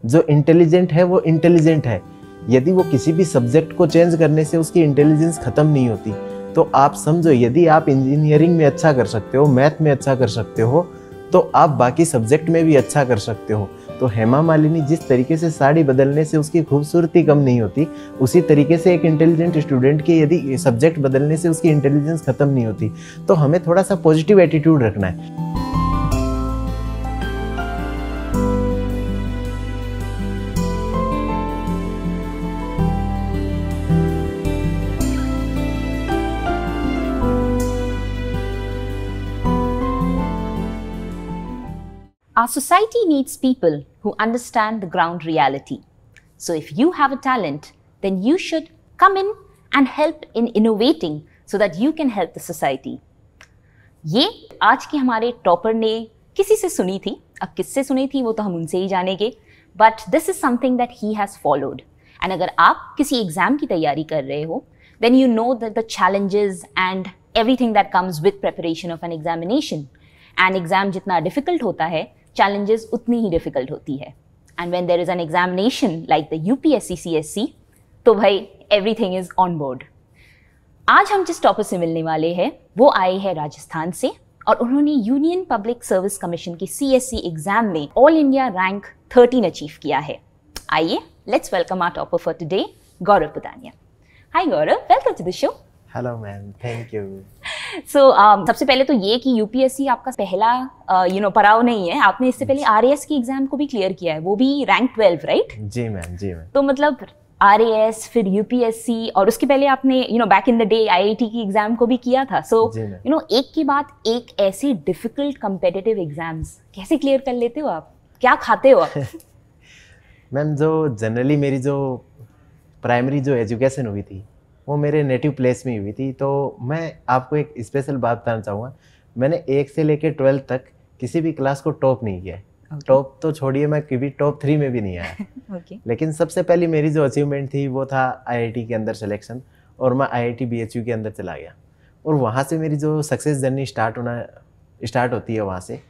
जो इंटेलिजेंट है वो इंटेलिजेंट है, यदि वो किसी भी सब्जेक्ट को चेंज करने से उसकी इंटेलिजेंस खत्म नहीं होती। तो आप समझो, यदि आप इंजीनियरिंग में अच्छा कर सकते हो, मैथ में अच्छा कर सकते हो, तो आप बाकी सब्जेक्ट में भी अच्छा कर सकते हो। तो हेमा मालिनी जिस तरीके से साड़ी बदलने से उसकी खूबसूरती कम नहीं होती, उसी तरीके से एक इंटेलिजेंट स्टूडेंट की यदि सब्जेक्ट बदलने से उसकी इंटेलिजेंस खत्म नहीं होती। तो हमें थोड़ा सा पॉजिटिव एटीट्यूड रखना है। Our society needs people who understand the ground reality. So if you have a talent, then you should come in and help in innovating so that you can help the society. ये आज के हमारे topper ने किसी से सुनी थी, अब किससे सुनी थी वो तो हम उनसे ही जानेंगे, but this is something that he has followed. And अगर आप किसी एग्जाम की तैयारी कर रहे हो, then you know that the challenges and everything that comes with preparation of an examination. And exam जितना difficult होता है, challenges उतनी ही difficult होती है. And when there is an examination like the UPSC CSC, तो भाई everything is on board. आज हम जिस टॉपर से मिलने वाले हैं वो आए हैं राजस्थान से और उन्होंने यूनियन पब्लिक सर्विस कमीशन की CSC एग्जाम में ऑल इंडिया रैंक 13 अचीव किया है. आइए, let's welcome our topper for today, Gaurav Putania. Hi Gaurav, welcome to the show. Hello ma'am, thank you. So सबसे पहले तो ये कि यूपीएससी आपका पहला पड़ाव नहीं है, आपने इससे पहले आरएएस की एग्जाम को भी क्लियर किया है, वो भी रैंक 12, राइट? जी मैम, जी मैम. तो मतलब आरएएस फिर यूपीएससी और उसके पहले आपने back in the day IIT की एग्जाम को भी किया था. सो एक के बाद एक ऐसे डिफिकल्ट कम्पिटिटिव एग्जाम्स कैसे क्लियर कर लेते हो आप? क्या खाते हो आप? मैम, जो जनरली मेरी जो प्राइमरी जो एजुकेशन हुई थी वो मेरे नेटिव प्लेस में हुई थी. तो मैं आपको एक स्पेशल बात बताना चाहूँगा, मैंने 1 से लेकर 12 तक किसी भी क्लास को टॉप नहीं किया. टॉप तो छोड़िए, मैं कभी टॉप 3 में भी नहीं आया. लेकिन सबसे पहली मेरी जो अचीवमेंट थी वो था आईआईटी के अंदर सिलेक्शन, और मैं आईआईटी बीएचयू के अंदर चला गया. और वहाँ से मेरी जो सक्सेस जर्नी स्टार्ट होती है वहाँ से,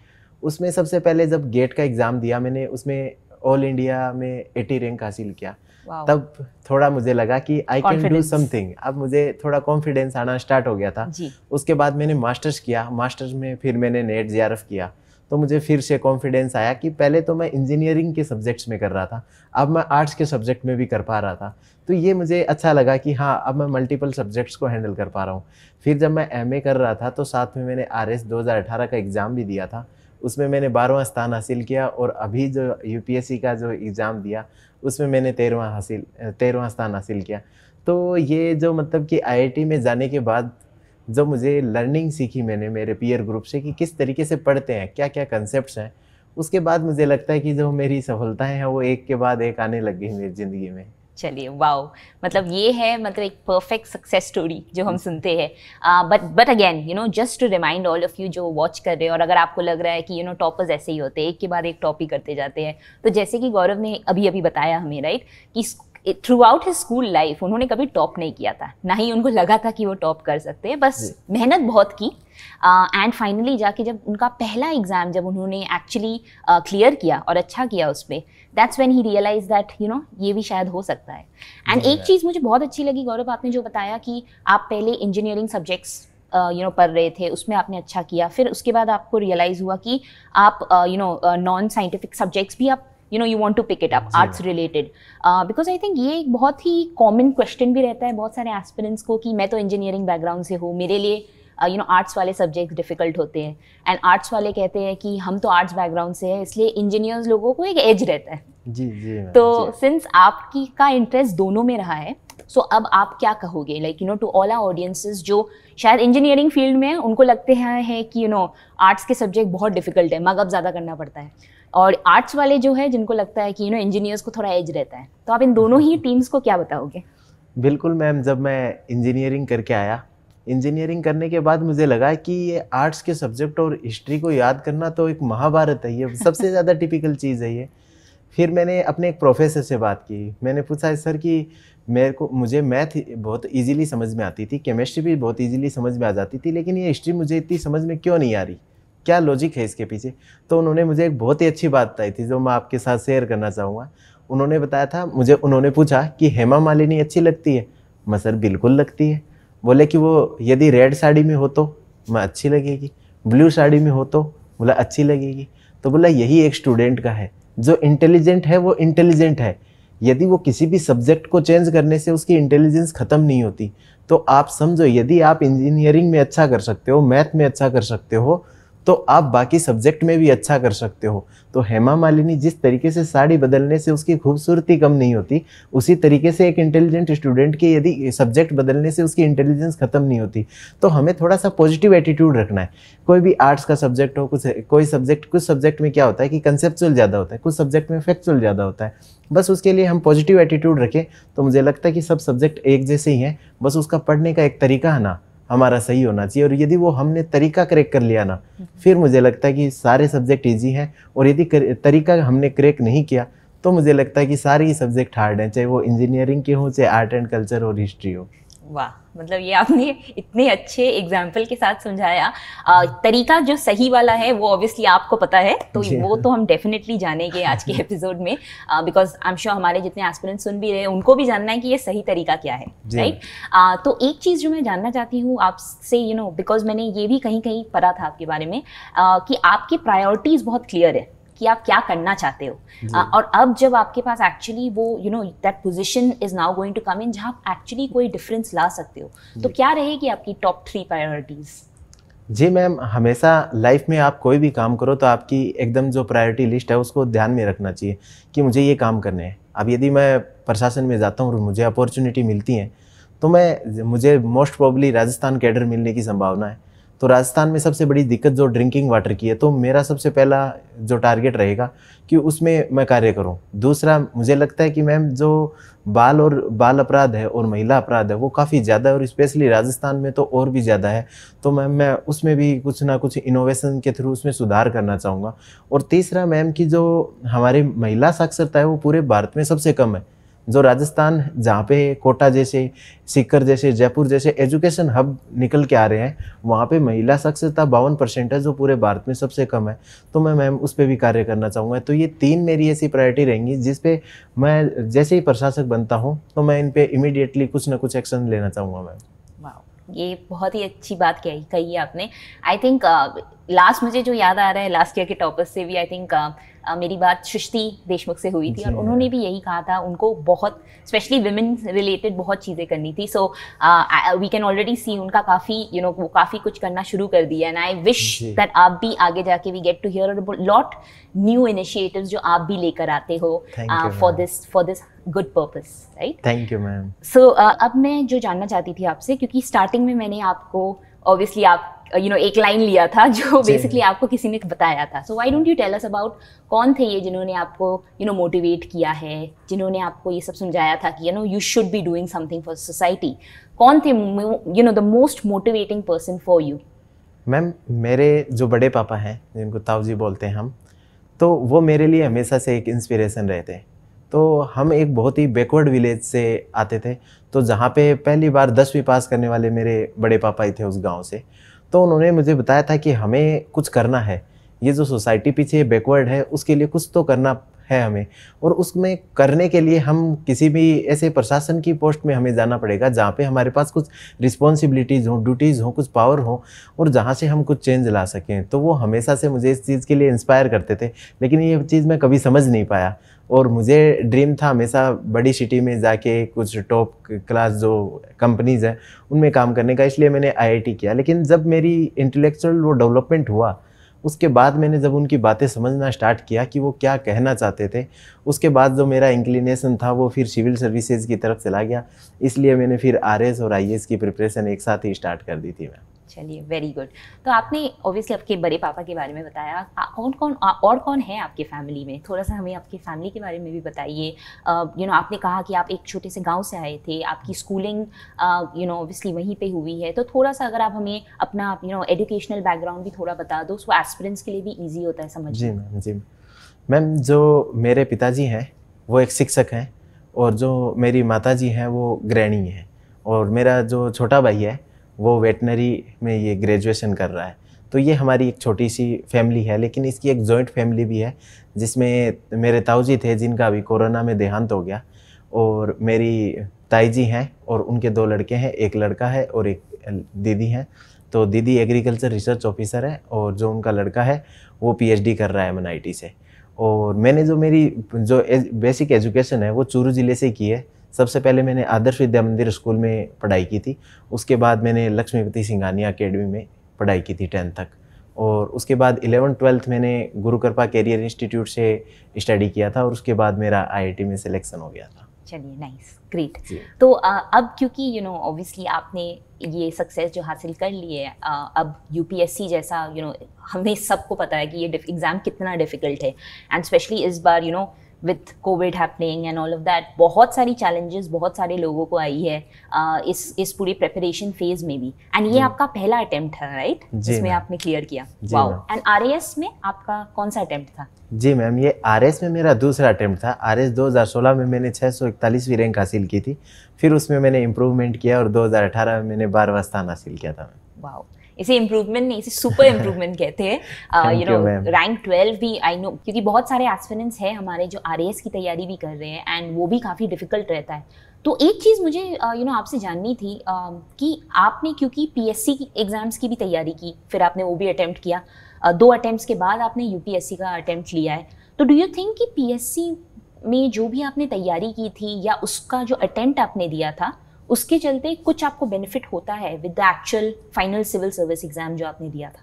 उसमें सबसे पहले जब गेट का एग्ज़ाम दिया मैंने, उसमें ऑल इंडिया में 80 रैंक हासिल किया. तब थोड़ा मुझे लगा कि आई कैन डू समथिंग. अब मुझे थोड़ा कॉन्फिडेंस आना स्टार्ट हो गया था. उसके बाद मैंने मास्टर्स किया, मास्टर्स में फिर मैंने नेट जेआरएफ किया, तो मुझे फिर से कॉन्फिडेंस आया कि पहले तो मैं इंजीनियरिंग के सब्जेक्ट्स में कर रहा था, अब मैं आर्ट्स के सब्जेक्ट में भी कर पा रहा था. तो ये मुझे अच्छा लगा कि हाँ, अब मैं मल्टीपल सब्जेक्ट्स को हैंडल कर पा रहा हूँ. फिर जब मैं एमए कर रहा था तो साथ में मैंने आरएस 2018 का एग्ज़ाम भी दिया था, उसमें मैंने 12वां स्थान हासिल किया. और अभी जो यूपीएससी का जो एग्ज़ाम दिया उसमें मैंने 13वां स्थान हासिल किया. तो ये जो मतलब कि आईआईटी में जाने के बाद जो मुझे लर्निंग सीखी मैंने मेरे पीयर ग्रुप से कि किस तरीके से पढ़ते हैं, क्या क्या कंसेप्ट्स हैं, उसके बाद मुझे लगता है कि जो मेरी सफलताएं हैं वो एक के बाद एक आने लग गई मेरी ज़िंदगी में. चलिए, वाओ, मतलब ये है एक परफेक्ट सक्सेस स्टोरी जो हम सुनते हैं. But again just to remind all of you जो वॉच कर रहे हो, और अगर आपको लग रहा है कि टॉपर्स ऐसे ही होते हैं, एक के बाद एक टॉप ही करते जाते हैं, तो जैसे कि गौरव ने अभी बताया हमें, राइट, कि through out his school life उन्होंने कभी टॉप नहीं किया था, ना ही उनको लगा था कि वो टॉप कर सकते हैं, बस मेहनत बहुत की. एंड फाइनली जाके जब उनका पहला एग्जाम जब उन्होंने एक्चुअली क्लियर किया और अच्छा किया उसमें, that's when he realise that ये भी शायद हो सकता है. एंड एक चीज़ मुझे बहुत अच्छी लगी गौरव, आपने जो बताया कि आप पहले इंजीनियरिंग सब्जेक्ट्स पढ़ रहे थे, उसमें आपने अच्छा किया, फिर उसके बाद आपको रियलाइज़ हुआ कि आप नॉन साइंटिफिक सब्जेक्ट्स भी आप you want to pick it up, arts related, because I think ये एक बहुत ही कॉमन क्वेश्चन भी रहता है बहुत सारे एस्पिरेंट्स को कि मैं तो इंजीनियरिंग बैकग्राउंड से हूँ, मेरे लिए आर्ट्स वाले सब्जेक्ट्स डिफिकल्ट होते हैं. एंड आर्ट्स वाले कहते हैं कि हम तो आर्ट्स बैकग्राउंड से है, इसलिए इंजीनियर्स लोगों को एक एज रहता है. जी. तो सिंस आपकी का इंटरेस्ट दोनों में रहा है, सो अब आप क्या कहोगे टू ऑल आवर ऑडियंसेस जो शायद इंजीनियरिंग फील्ड में उनको लगते हैं कि आर्ट्स के सब्जेक्ट बहुत डिफिकल्ट है, मगअप ज़्यादा करना पड़ता है, और आर्ट्स वाले जो है जिनको लगता है कि इंजीनियर्स को थोड़ा एज रहता है, तो आप इन दोनों ही टीम्स को क्या बताओगे? बिल्कुल मैम, जब मैं इंजीनियरिंग करके आया, इंजीनियरिंग करने के बाद मुझे लगा कि ये आर्ट्स के सब्जेक्ट और हिस्ट्री को याद करना तो एक महाभारत है, ये सबसे ज़्यादा टिपिकल चीज़ है ये. फिर मैंने अपने एक प्रोफेसर से बात की, मैंने पूछा सर कि मुझे मैथ बहुत इजीली समझ में आती थी, केमिस्ट्री भी बहुत इजीली समझ में आ जाती थी, लेकिन ये हिस्ट्री मुझे इतनी समझ में क्यों नहीं आ रही. क्या लॉजिक है इसके पीछे। तो उन्होंने मुझे एक बहुत ही अच्छी बात बताई थी जो मैं आपके साथ शेयर करना चाहूँगा। उन्होंने बताया था मुझे, उन्होंने पूछा कि हेमा मालिनी अच्छी लगती है? मैं सर बिल्कुल लगती है। बोले कि वो यदि रेड साड़ी में हो तो? मैं अच्छी लगेगी। ब्लू साड़ी में हो तो? बोला अच्छी लगेगी। तो बोला यही एक स्टूडेंट का है, जो इंटेलिजेंट है वो इंटेलिजेंट है, यदि वो किसी भी सब्जेक्ट को चेंज करने से उसकी इंटेलिजेंस ख़त्म नहीं होती। तो आप समझो, यदि आप इंजीनियरिंग में अच्छा कर सकते हो, मैथ में अच्छा कर सकते हो, तो आप बाकी सब्जेक्ट में भी अच्छा कर सकते हो। तो हेमा मालिनी जिस तरीके से साड़ी बदलने से उसकी खूबसूरती कम नहीं होती, उसी तरीके से एक इंटेलिजेंट स्टूडेंट की यदि सब्जेक्ट बदलने से उसकी इंटेलिजेंस खत्म नहीं होती। तो हमें थोड़ा सा पॉजिटिव एटीट्यूड रखना है। कोई भी आर्ट्स का सब्जेक्ट हो, कुछ सब्जेक्ट में क्या होता है कि कंसेप्चुअल ज़्यादा होता है, कुछ सब्जेक्ट में फैक्चुअल ज़्यादा होता है। बस उसके लिए हम पॉजिटिव एटीट्यूड रखें तो मुझे लगता है कि सब सब्जेक्ट एक जैसे ही हैं, बस उसका पढ़ने का एक तरीका है ना हमारा सही होना चाहिए। और यदि वो हमने तरीका क्रैक कर लिया ना, फिर मुझे लगता है कि सारे सब्जेक्ट इजी हैं। और यदि तरीका हमने क्रैक नहीं किया तो मुझे लगता है कि सारे ही सब्जेक्ट हार्ड हैं, चाहे वो इंजीनियरिंग के हो, चाहे आर्ट एंड कल्चर और हिस्ट्री हो। वाह, मतलब ये आपने इतने अच्छे एग्जाम्पल के साथ समझाया। तरीका जो सही वाला है वो ऑब्वियसली आपको पता है, तो वो तो हम डेफिनेटली जानेंगे आज के एपिसोड में, बिकॉज आई एम श्योर हमारे जितने एस्पिरेंट्स सुन भी रहे हैं उनको भी जानना है कि ये सही तरीका क्या है, राइट। तो एक चीज़ जो मैं जानना चाहती हूँ आपसे, बिकॉज मैंने ये भी कहीं कहीं पढ़ा था आपके बारे में, कि आपकी प्रायोरिटीज़ बहुत क्लियर है कि आप क्या करना चाहते हो। और अब जब आपके पास एक्चुअली वो that position is now going to come in जहाँ आप एक्चुअली कोई डिफरेंस ला सकते हो, तो क्या रहेगी आपकी टॉप 3 प्रायोरिटीज? जी मैम, हमेशा लाइफ में आप कोई भी काम करो तो आपकी एकदम जो प्रायोरिटी लिस्ट है उसको ध्यान में रखना चाहिए कि मुझे ये काम करने हैं। अब यदि मैं प्रशासन में जाता हूँ और मुझे अपॉर्चुनिटी मिलती है तो मुझे मोस्ट प्रोबेबली राजस्थान कैडर मिलने की संभावना है। तो राजस्थान में सबसे बड़ी दिक्कत जो ड्रिंकिंग वाटर की है, तो मेरा सबसे पहला जो टारगेट रहेगा कि उसमें मैं कार्य करूं। दूसरा, मुझे लगता है कि मैम जो बाल अपराध है और महिला अपराध है वो काफ़ी ज़्यादा है, और स्पेशली राजस्थान में तो और भी ज़्यादा है। तो मैम मैं उसमें भी कुछ ना कुछ इनोवेशन के थ्रू उसमें सुधार करना चाहूँगा। और तीसरा मैम कि जो हमारी महिला साक्षरता है वो पूरे भारत में सबसे कम है। जो राजस्थान, जहाँ पे कोटा जैसे, सीकर जैसे, जयपुर जैसे एजुकेशन हब निकल के आ रहे हैं, वहाँ पे महिला साक्षरता 52% है, जो पूरे भारत में सबसे कम है। तो मैं मैम उस पर भी कार्य करना चाहूँगा। तो ये 3 मेरी ऐसी प्रायोरिटी रहेंगी जिस पे मैं जैसे ही प्रशासक बनता हूँ तो मैं इन पे इमीडिएटली कुछ ना कुछ एक्शन लेना चाहूँगा मैम। वाह, ये बहुत ही अच्छी बात कही है आपने। आई थिंक लास्ट मुझे जो याद आ रहा है लास्ट ईयर के टॉपर्स से भी, आई थिंक मेरी बात सृष्टि देशमुख से हुई थी और उन्होंने भी यही कहा था, उनको बहुत स्पेशली विमेन रिलेटेड बहुत चीज़ें करनी थी। सो वी कैन ऑलरेडी सी उनका काफ़ी वो काफ़ी कुछ करना शुरू कर दिया। एंड आई विश दैट आप भी आगे जाके we get to hear lot new initiatives जो आप भी लेकर आते हो for this good purpose, right. Thank you ma'am. So अब मैं जो जानना चाहती थी आपसे, क्योंकि स्टार्टिंग में मैंने आपको ऑब्वियसली आप एक लाइन लिया था जो बेसिकली आपको किसी ने बताया था। So why don't you tell us about कौन थे ये जिन्होंने आपको मोटिवेट किया है, जिन्होंने आपको ये सब समझाया था कि you should be doing something for society? कौन थे the most motivating person for you? Ma'am, मेरे जो बड़े पापा हैं जिनको ताऊ जी बोलते हैं हम, तो वो मेरे लिए हमेशा से एक इंस्पिरेशन रहे थे। तो हम एक बहुत ही बैकवर्ड विलेज से आते थे, तो जहाँ पे पहली बार 10वीं पास करने वाले मेरे बड़े पापा ही थे उस गांव से। तो उन्होंने मुझे बताया था कि हमें कुछ करना है, ये जो सोसाइटी पीछे बैकवर्ड है उसके लिए कुछ तो करना है हमें, और उसमें करने के लिए हम किसी भी ऐसे प्रशासन की पोस्ट में हमें जाना पड़ेगा जहाँ पे हमारे पास कुछ रिस्पॉन्सिबिलिटीज़ हों, ड्यूटीज़ हों, कुछ पावर हो, और जहाँ से हम कुछ चेंज ला सकें। तो वो हमेशा से मुझे इस चीज़ के लिए इंस्पायर करते थे, लेकिन ये चीज़ मैं कभी समझ नहीं पाया। और मुझे ड्रीम था हमेशा बड़ी सिटी में जाके कुछ टॉप क्लास जो कंपनीज़ हैं उनमें काम करने का, इसलिए मैंने आईआईटी किया। लेकिन जब मेरी इंटेलेक्चुअल वो डेवलपमेंट हुआ, उसके बाद मैंने जब उनकी बातें समझना स्टार्ट किया कि वो क्या कहना चाहते थे, उसके बाद जो मेरा इंक्लिनेशन था वो फिर सिविल सर्विसेज की तरफ चला गया। इसलिए मैंने फिर आरएस और आईएएस की प्रिपरेशन एक साथ ही स्टार्ट कर दी थी मैं। चलिए, वेरी गुड। तो आपने ऑब्वियसली आपके बड़े पापा के बारे में बताया, कौन है आपके फैमिली में? थोड़ा सा हमें आपकी फैमिली के बारे में भी बताइए। आपने कहा कि आप एक छोटे से गांव से आए थे, आपकी स्कूलिंग ऑब्वियसली वहीं पे हुई है, तो थोड़ा सा अगर आप हमें अपना एजुकेशनल बैकग्राउंड भी थोड़ा बता दो, सो एस्पिरेंट्स के लिए भी ईजी होता है समझना। जी मैम, जो मेरे पिताजी हैं वो एक शिक्षक हैं, और जो मेरी माताजी हैं वो गृहिणी हैं, और मेरा जो छोटा भाई है वो वेटनरी में ये ग्रेजुएशन कर रहा है। तो ये हमारी एक छोटी सी फैमिली है, लेकिन इसकी एक जॉइंट फैमिली भी है जिसमें मेरे ताऊजी थे जिनका अभी कोरोना में देहांत हो गया, और मेरी ताई जी हैं और उनके 2 लड़के हैं, एक लड़का है और एक दीदी हैं। तो दीदी एग्रीकल्चर रिसर्च ऑफिसर है और जो उनका लड़का है वो पीएचडी कर रहा है MNIT से। और मैंने जो मेरी जो बेसिक एजुकेशन है वो चूरू ज़िले से की है। सबसे पहले मैंने आदर्श विद्या मंदिर स्कूल में पढ़ाई की थी, उसके बाद मैंने लक्ष्मीपति सिंघानिया अकेडमी में पढ़ाई की थी 10th तक, और उसके बाद 11th-12th मैंने गुरु कृपा कैरियर इंस्टीट्यूट से स्टडी किया था, और उसके बाद मेरा IIT में सिलेक्शन हो गया था। चलिए, नाइस, ग्रेट। तो अब क्योंकि ऑब्वियसली आपने ये सक्सेस जो हासिल कर ली है, अब UPSC जैसा हमें सबको पता है कि ये एग्ज़ाम कितना डिफ़िकल्ट है, एंड स्पेशली इस बार with covid happening and all of that बहुत सारी चैलेंजेस बहुत सारे लोगों को आई है इस पूरी प्रिपरेशन फेज में भी, एंड ये आपका पहला अटेम्प्ट है, राइट, जिसमें आपने क्लियर किया। वाओ। एंड RAS में आपका कौन सा अटेम्प्ट था? जी मैम, ये RAS में मेरा दूसरा अटेम्प्ट था। RAS 2016 में मैंने 641वीं रैंक हासिल की थी, फिर उसमें मैंने इम्प्रूवमेंट किया और 2018 में मैंने 12वां स्थान हासिल किया था। वाओ, इसे इम्प्रूवमेंट नहीं, इसे सुपर इम्प्रूवमेंट कहते हैं। रैंक 12 भी आई नो, क्योंकि बहुत सारे एस्पिरेंट्स हैं हमारे जो RAS की तैयारी भी कर रहे हैं एंड वो भी काफ़ी डिफिकल्ट रहता है। तो एक चीज़ मुझे आपसे जाननी थी कि आपने क्योंकि PSC की एग्ज़ाम्स की भी तैयारी की, फिर आपने वो भी अटैम्प्ट किया, 2 अटैम्प्ट्स के बाद आपने UPSC का अटैम्प्ट लिया है, तो डू यू थिंक कि PSC में जो भी आपने तैयारी की थी या उसका जो अटैम्प्ट आपने दिया था उसके चलते कुछ आपको बेनिफिट होता है with the actual final civil service exam जो आपने दिया था?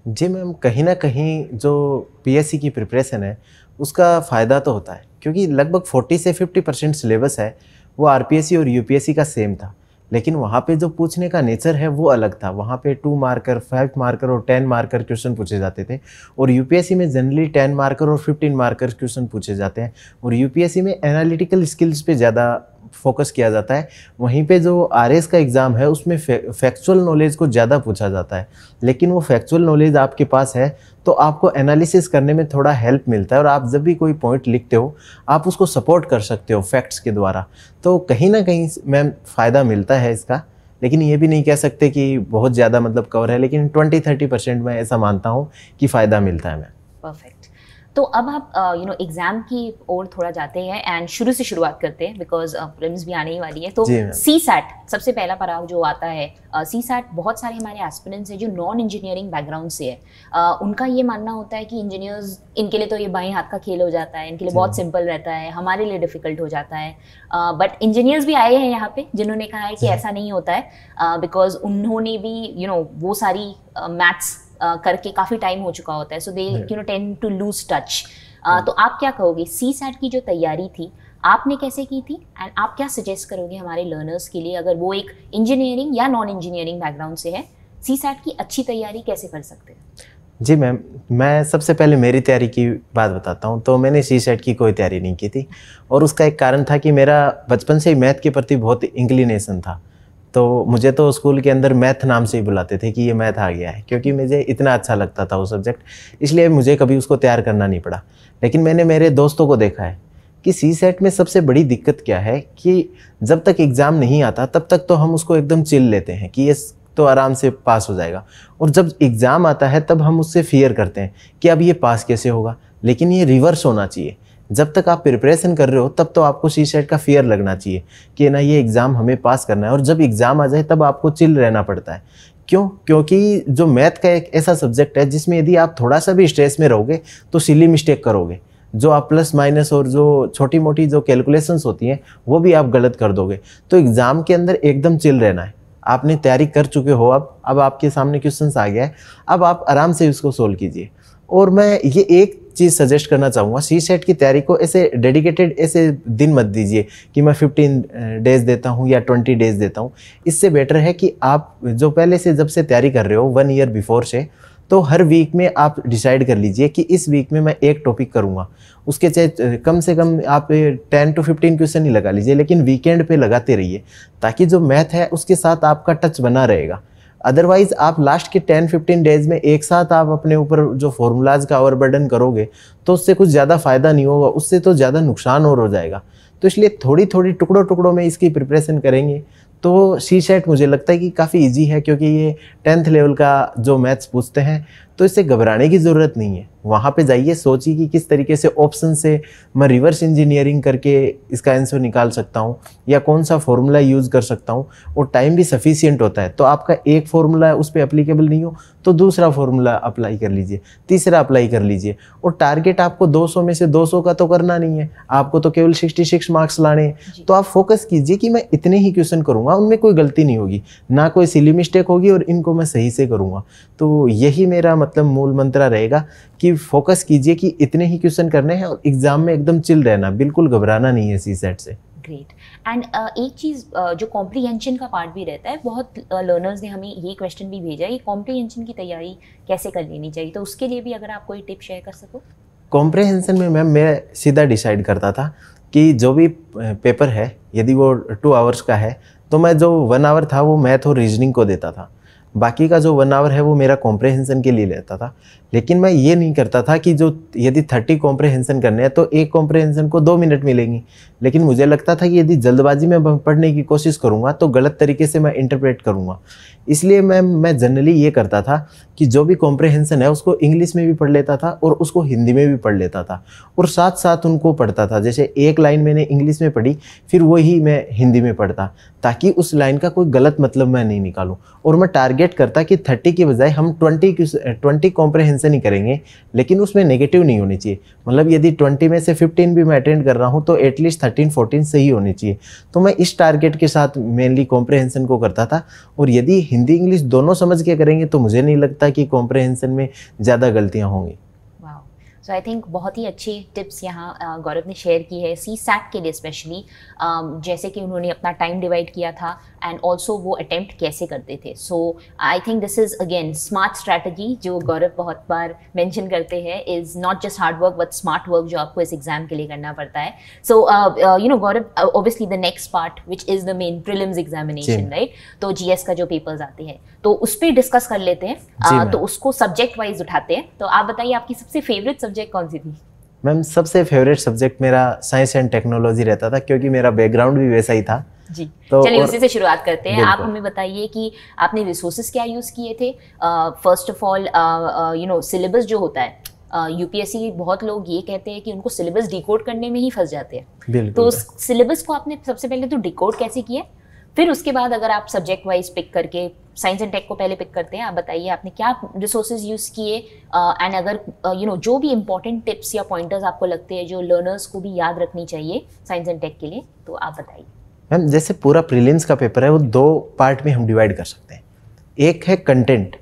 जी मैम, कहीं ना कहीं जो PSC की प्रिपरेशन है उसका फ़ायदा तो होता है, क्योंकि लगभग 40 से 50% सिलेबस है वो RPSC और UPSC का सेम था, लेकिन वहाँ पे जो पूछने का नेचर है वो अलग था। वहाँ पे 2 मार्कर, 5 मार्कर और 10 मार्कर क्वेश्चन पूछे जाते थे, और UPSC में जनरली 10 मार्कर और 15 मार्कर क्वेश्चन पूछे जाते हैं, और UPSC में एनालिटिकल स्किल्स पे ज़्यादा फोकस किया जाता है। वहीं पे जो RAS का एग्ज़ाम है उसमें फैक्चुअल नॉलेज को ज़्यादा पूछा जाता है, लेकिन वो फैक्चुअल नॉलेज आपके पास है तो आपको एनालिसिस करने में थोड़ा हेल्प मिलता है, और आप जब भी कोई पॉइंट लिखते हो आप उसको सपोर्ट कर सकते हो फैक्ट्स के द्वारा। तो कहीं ना कहीं मैम फ़ायदा मिलता है इसका, लेकिन ये भी नहीं कह सकते कि बहुत ज़्यादा मतलब कवर है, लेकिन 20-30% मैं ऐसा मानता हूँ कि फ़ायदा मिलता है मैम। परफेक्ट। तो अब आप एग्ज़ाम की ओर थोड़ा जाते हैं एंड शुरू से शुरुआत करते हैं, बिकॉज प्रीलिम्स भी आने ही वाली है। तो CSAT सबसे पहला पड़ाव जो आता है, CSAT बहुत सारे हमारे एस्पिरेंट्स हैं जो नॉन इंजीनियरिंग बैकग्राउंड से है, उनका ये मानना होता है कि इंजीनियर्स, इनके लिए तो ये बाएं हाथ का खेल हो जाता है, इनके लिए बहुत सिंपल रहता है, हमारे लिए डिफिकल्ट हो जाता है। बट इंजीनियर्स भी आए हैं यहाँ पे जिन्होंने कहा है कि ऐसा नहीं होता है, बिकॉज उन्होंने भी वो सारी मैथ्स करके काफ़ी टाइम हो चुका होता है, so they tend to lose touch. तो आप क्या कहोगे, CSAT की जो तैयारी थी आपने कैसे की थी, एंड आप क्या सजेस्ट करोगे हमारे लर्नर्स के लिए, अगर वो एक इंजीनियरिंग या नॉन इंजीनियरिंग बैकग्राउंड से है, CSAT की अच्छी तैयारी कैसे कर सकते हैं? जी मैम, मैं सबसे पहले मेरी तैयारी की बात बताता हूँ। तो मैंने CSAT की कोई तैयारी नहीं की थी, और उसका एक कारण था कि मेरा बचपन से ही मैथ के प्रति बहुत इंक्लिनेशन था। तो मुझे तो स्कूल के अंदर मैथ नाम से ही बुलाते थे कि ये मैथ आ गया है, क्योंकि मुझे इतना अच्छा लगता था वो सब्जेक्ट, इसलिए मुझे कभी उसको तैयार करना नहीं पड़ा। लेकिन मैंने मेरे दोस्तों को देखा है कि CSAT में सबसे बड़ी दिक्कत क्या है कि जब तक एग्ज़ाम नहीं आता तब तक तो हम उसको एकदम चिल लेते हैं कि ये तो आराम से पास हो जाएगा, और जब एग्ज़ाम आता है तब हम उससे फियर करते हैं कि अब ये पास कैसे होगा। लेकिन ये रिवर्स होना चाहिए, जब तक आप प्रिपरेशन कर रहे हो तब तो आपको CSAT का फियर लगना चाहिए कि ना ये एग्ज़ाम हमें पास करना है, और जब एग्ज़ाम आ जाए तब आपको चिल रहना पड़ता है। क्यों? क्योंकि जो मैथ का एक ऐसा सब्जेक्ट है जिसमें यदि आप थोड़ा सा भी स्ट्रेस में रहोगे तो सिली मिस्टेक करोगे, जो आप प्लस माइनस और जो छोटी मोटी जो कैलकुलेशंस होती हैं वो भी आप गलत कर दोगे। तो एग्ज़ाम के अंदर एकदम चिल रहना है। आपने तैयारी कर चुके हो, अब आपके सामने क्वेश्चंस आ गया है, अब आप आराम से उसको सोल्व कीजिए। और मैं ये एक चीज़ सजेस्ट करना चाहूँगा, CSAT की तैयारी को ऐसे डेडिकेटेड ऐसे दिन मत दीजिए कि मैं 15 डेज़ देता हूँ या 20 डेज़ देता हूँ। इससे बेटर है कि आप जो पहले से जब से तैयारी कर रहे हो 1 ईयर बिफोर से, तो हर वीक में आप डिसाइड कर लीजिए कि इस वीक में मैं एक टॉपिक करूँगा। उसके चाहे कम से कम आप 10 to 15 क्वेश्चन ही लगा लीजिए, लेकिन वीकेंड पे लगाते रहिए, ताकि जो मैथ है उसके साथ आपका टच बना रहेगा। अदरवाइज़ आप लास्ट के 10-15 डेज़ में एक साथ आप अपने ऊपर जो फॉर्मूलाज का ओवरबर्डन करोगे तो उससे कुछ ज़्यादा फ़ायदा नहीं होगा, उससे तो ज़्यादा नुकसान और हो जाएगा। तो इसलिए थोड़ी थोड़ी टुकड़ों टुकड़ों में इसकी प्रिपरेशन करेंगे तो सी सेट मुझे लगता है कि काफ़ी इजी है, क्योंकि ये 10th लेवल का जो मैथ्स पूछते हैं, तो इससे घबराने की ज़रूरत नहीं है। वहाँ पे जाइए, सोचिए कि किस तरीके से ऑप्शन से मैं रिवर्स इंजीनियरिंग करके इसका आंसर निकाल सकता हूँ, या कौन सा फॉर्मूला यूज़ कर सकता हूँ, और टाइम भी सफिशिएंट होता है। तो आपका एक फॉर्मूला उस पर अप्लीकेबल नहीं हो तो दूसरा फॉर्मूला अप्लाई कर लीजिए, तीसरा अप्लाई कर लीजिए। और टारगेट आपको 200 में से 200 का तो करना नहीं है, आपको तो केवल 66 मार्क्स लाने हैं। तो आप फोकस कीजिए कि मैं इतने ही क्वेश्चन करूँगा, उनमें कोई गलती नहीं होगी, ना कोई सिली मिस्टेक होगी, और इनको मैं सही से करूँगा। तो यही मेरा मतलब मूल मंत्र रहेगा कि फोकस कीजिए कि इतने ही क्वेश्चन करने हैं, और एग्जाम में एकदम चिल रहना, बिल्कुल घबराना नहीं है सी सेट से। ग्रेट। एंड एक चीज़ जो कॉम्प्रीहेंशन का पार्ट भी रहता है, बहुत लर्नर्स ने हमें ये क्वेश्चन भी भेजा है, कॉम्प्रीहेंशन की तैयारी कैसे कर लेनी चाहिए, तो उसके लिए भी अगर आप कोई टिप शेयर कर सको। कॉम्प्रहेंशन में मैम मैं सीधा डिसाइड करता था कि जो भी पेपर है, यदि वो 2 आवर्स का है, तो मैं जो 1 आवर था वो मैथ और रीजनिंग को देता था, बाकी का जो 1 आवर है वो मेरा कॉम्प्रहेंशन के लिए लेता था। लेकिन मैं ये नहीं करता था कि जो यदि 30 कॉम्प्रहेंशन करने हैं तो एक कॉम्प्रहेंशन को 2 मिनट मिलेंगी। लेकिन मुझे लगता था कि यदि जल्दबाजी में पढ़ने की कोशिश करूँगा तो गलत तरीके से मैं इंटरप्रेट करूँगा। इसलिए मैं जनरली ये करता था कि जो भी कॉम्प्रहेंशन है उसको इंग्लिश में भी पढ़ लेता था और उसको हिंदी में भी पढ़ लेता था, और साथ साथ उनको पढ़ता था। जैसे एक लाइन मैंने इंग्लिश में पढ़ी, फिर वही मैं हिंदी में पढ़ता, ताकि उस लाइन का कोई गलत मतलब मैं नहीं निकालूं। और मैं टारगेट करता कि 30 की बजाय हम 20 कॉम्प्रहेंशन ही करेंगे, लेकिन उसमें नेगेटिव नहीं होनी चाहिए। मतलब यदि 20 में से 15 भी मैं अटेंड कर रहा हूँ तो एटलीस्ट 13-14 सही होनी चाहिए। तो मैं इस टारगेट के साथ मेनली कॉम्प्रहेंशन को करता था। और यदि हिंदी इंग्लिश दोनों समझ के करेंगे तो मुझे नहीं लगता कि कॉम्प्रहेंशन में ज़्यादा गलतियाँ होंगी। सो आई थिंक बहुत ही अच्छी टिप्स यहाँ गौरव ने शेयर की है सी सैट के लिए स्पेशली, जैसे कि उन्होंने अपना टाइम डिवाइड किया था एंड ऑल्सो वो अटेम्प्ट कैसे करते थे। So I think this is again smart strategy जो गौरव बहुत बार मेंशन करते हैं, is not just hard work but smart work जो आपको इस एग्जाम के लिए करना पड़ता है। So you know Gaurav, obviously the next part which is the main prelims examination, right, तो जीएस का जो पेपर्स आते हैं तो उस पर डिस्कस कर लेते हैं, तो उसको सब्जेक्ट वाइज उठाते हैं। तो आप बताइए आपकी सबसे फेवरेट सब्जेक्ट कौन सी थी? मैम सबसे फेवरेट सब्जेक्ट मेरा साइंस एंड टेक्नोलॉजी रहता था, क्योंकि मेरा बैकग्राउंड भी वैसा ही था जी। तो चलिए उसी से शुरुआत करते हैं। आप हमें बताइए कि आपने रिसोर्सेज क्या यूज़ किए थे। First of all you know syllabus जो होता है यूपीएससी, बहुत लोग ये कहते हैं कि उनको सिलेबस डिकोड करने में ही फंस जाते हैं, तो उस सिलेबस को आपने सबसे पहले तो डिकोड कैसे किया, फिर उसके बाद अगर आप सब्जेक्ट वाइज पिक करके साइंस एंड टेक को पहले पिक करते हैं, आप बताइए आपने क्या रिसोर्सेज यूज़ किए, एंड अगर यू नो जो भी इंपॉर्टेंट टिप्स या पॉइंटर्स आपको लगते हैं जो लर्नर्स को भी याद रखनी चाहिए साइंस एंड टेक के लिए, तो आप बताइए। मैम जैसे पूरा प्रीलिम्स का पेपर है वो 2 पार्ट में हम डिवाइड कर सकते हैं। एक है कंटेंट,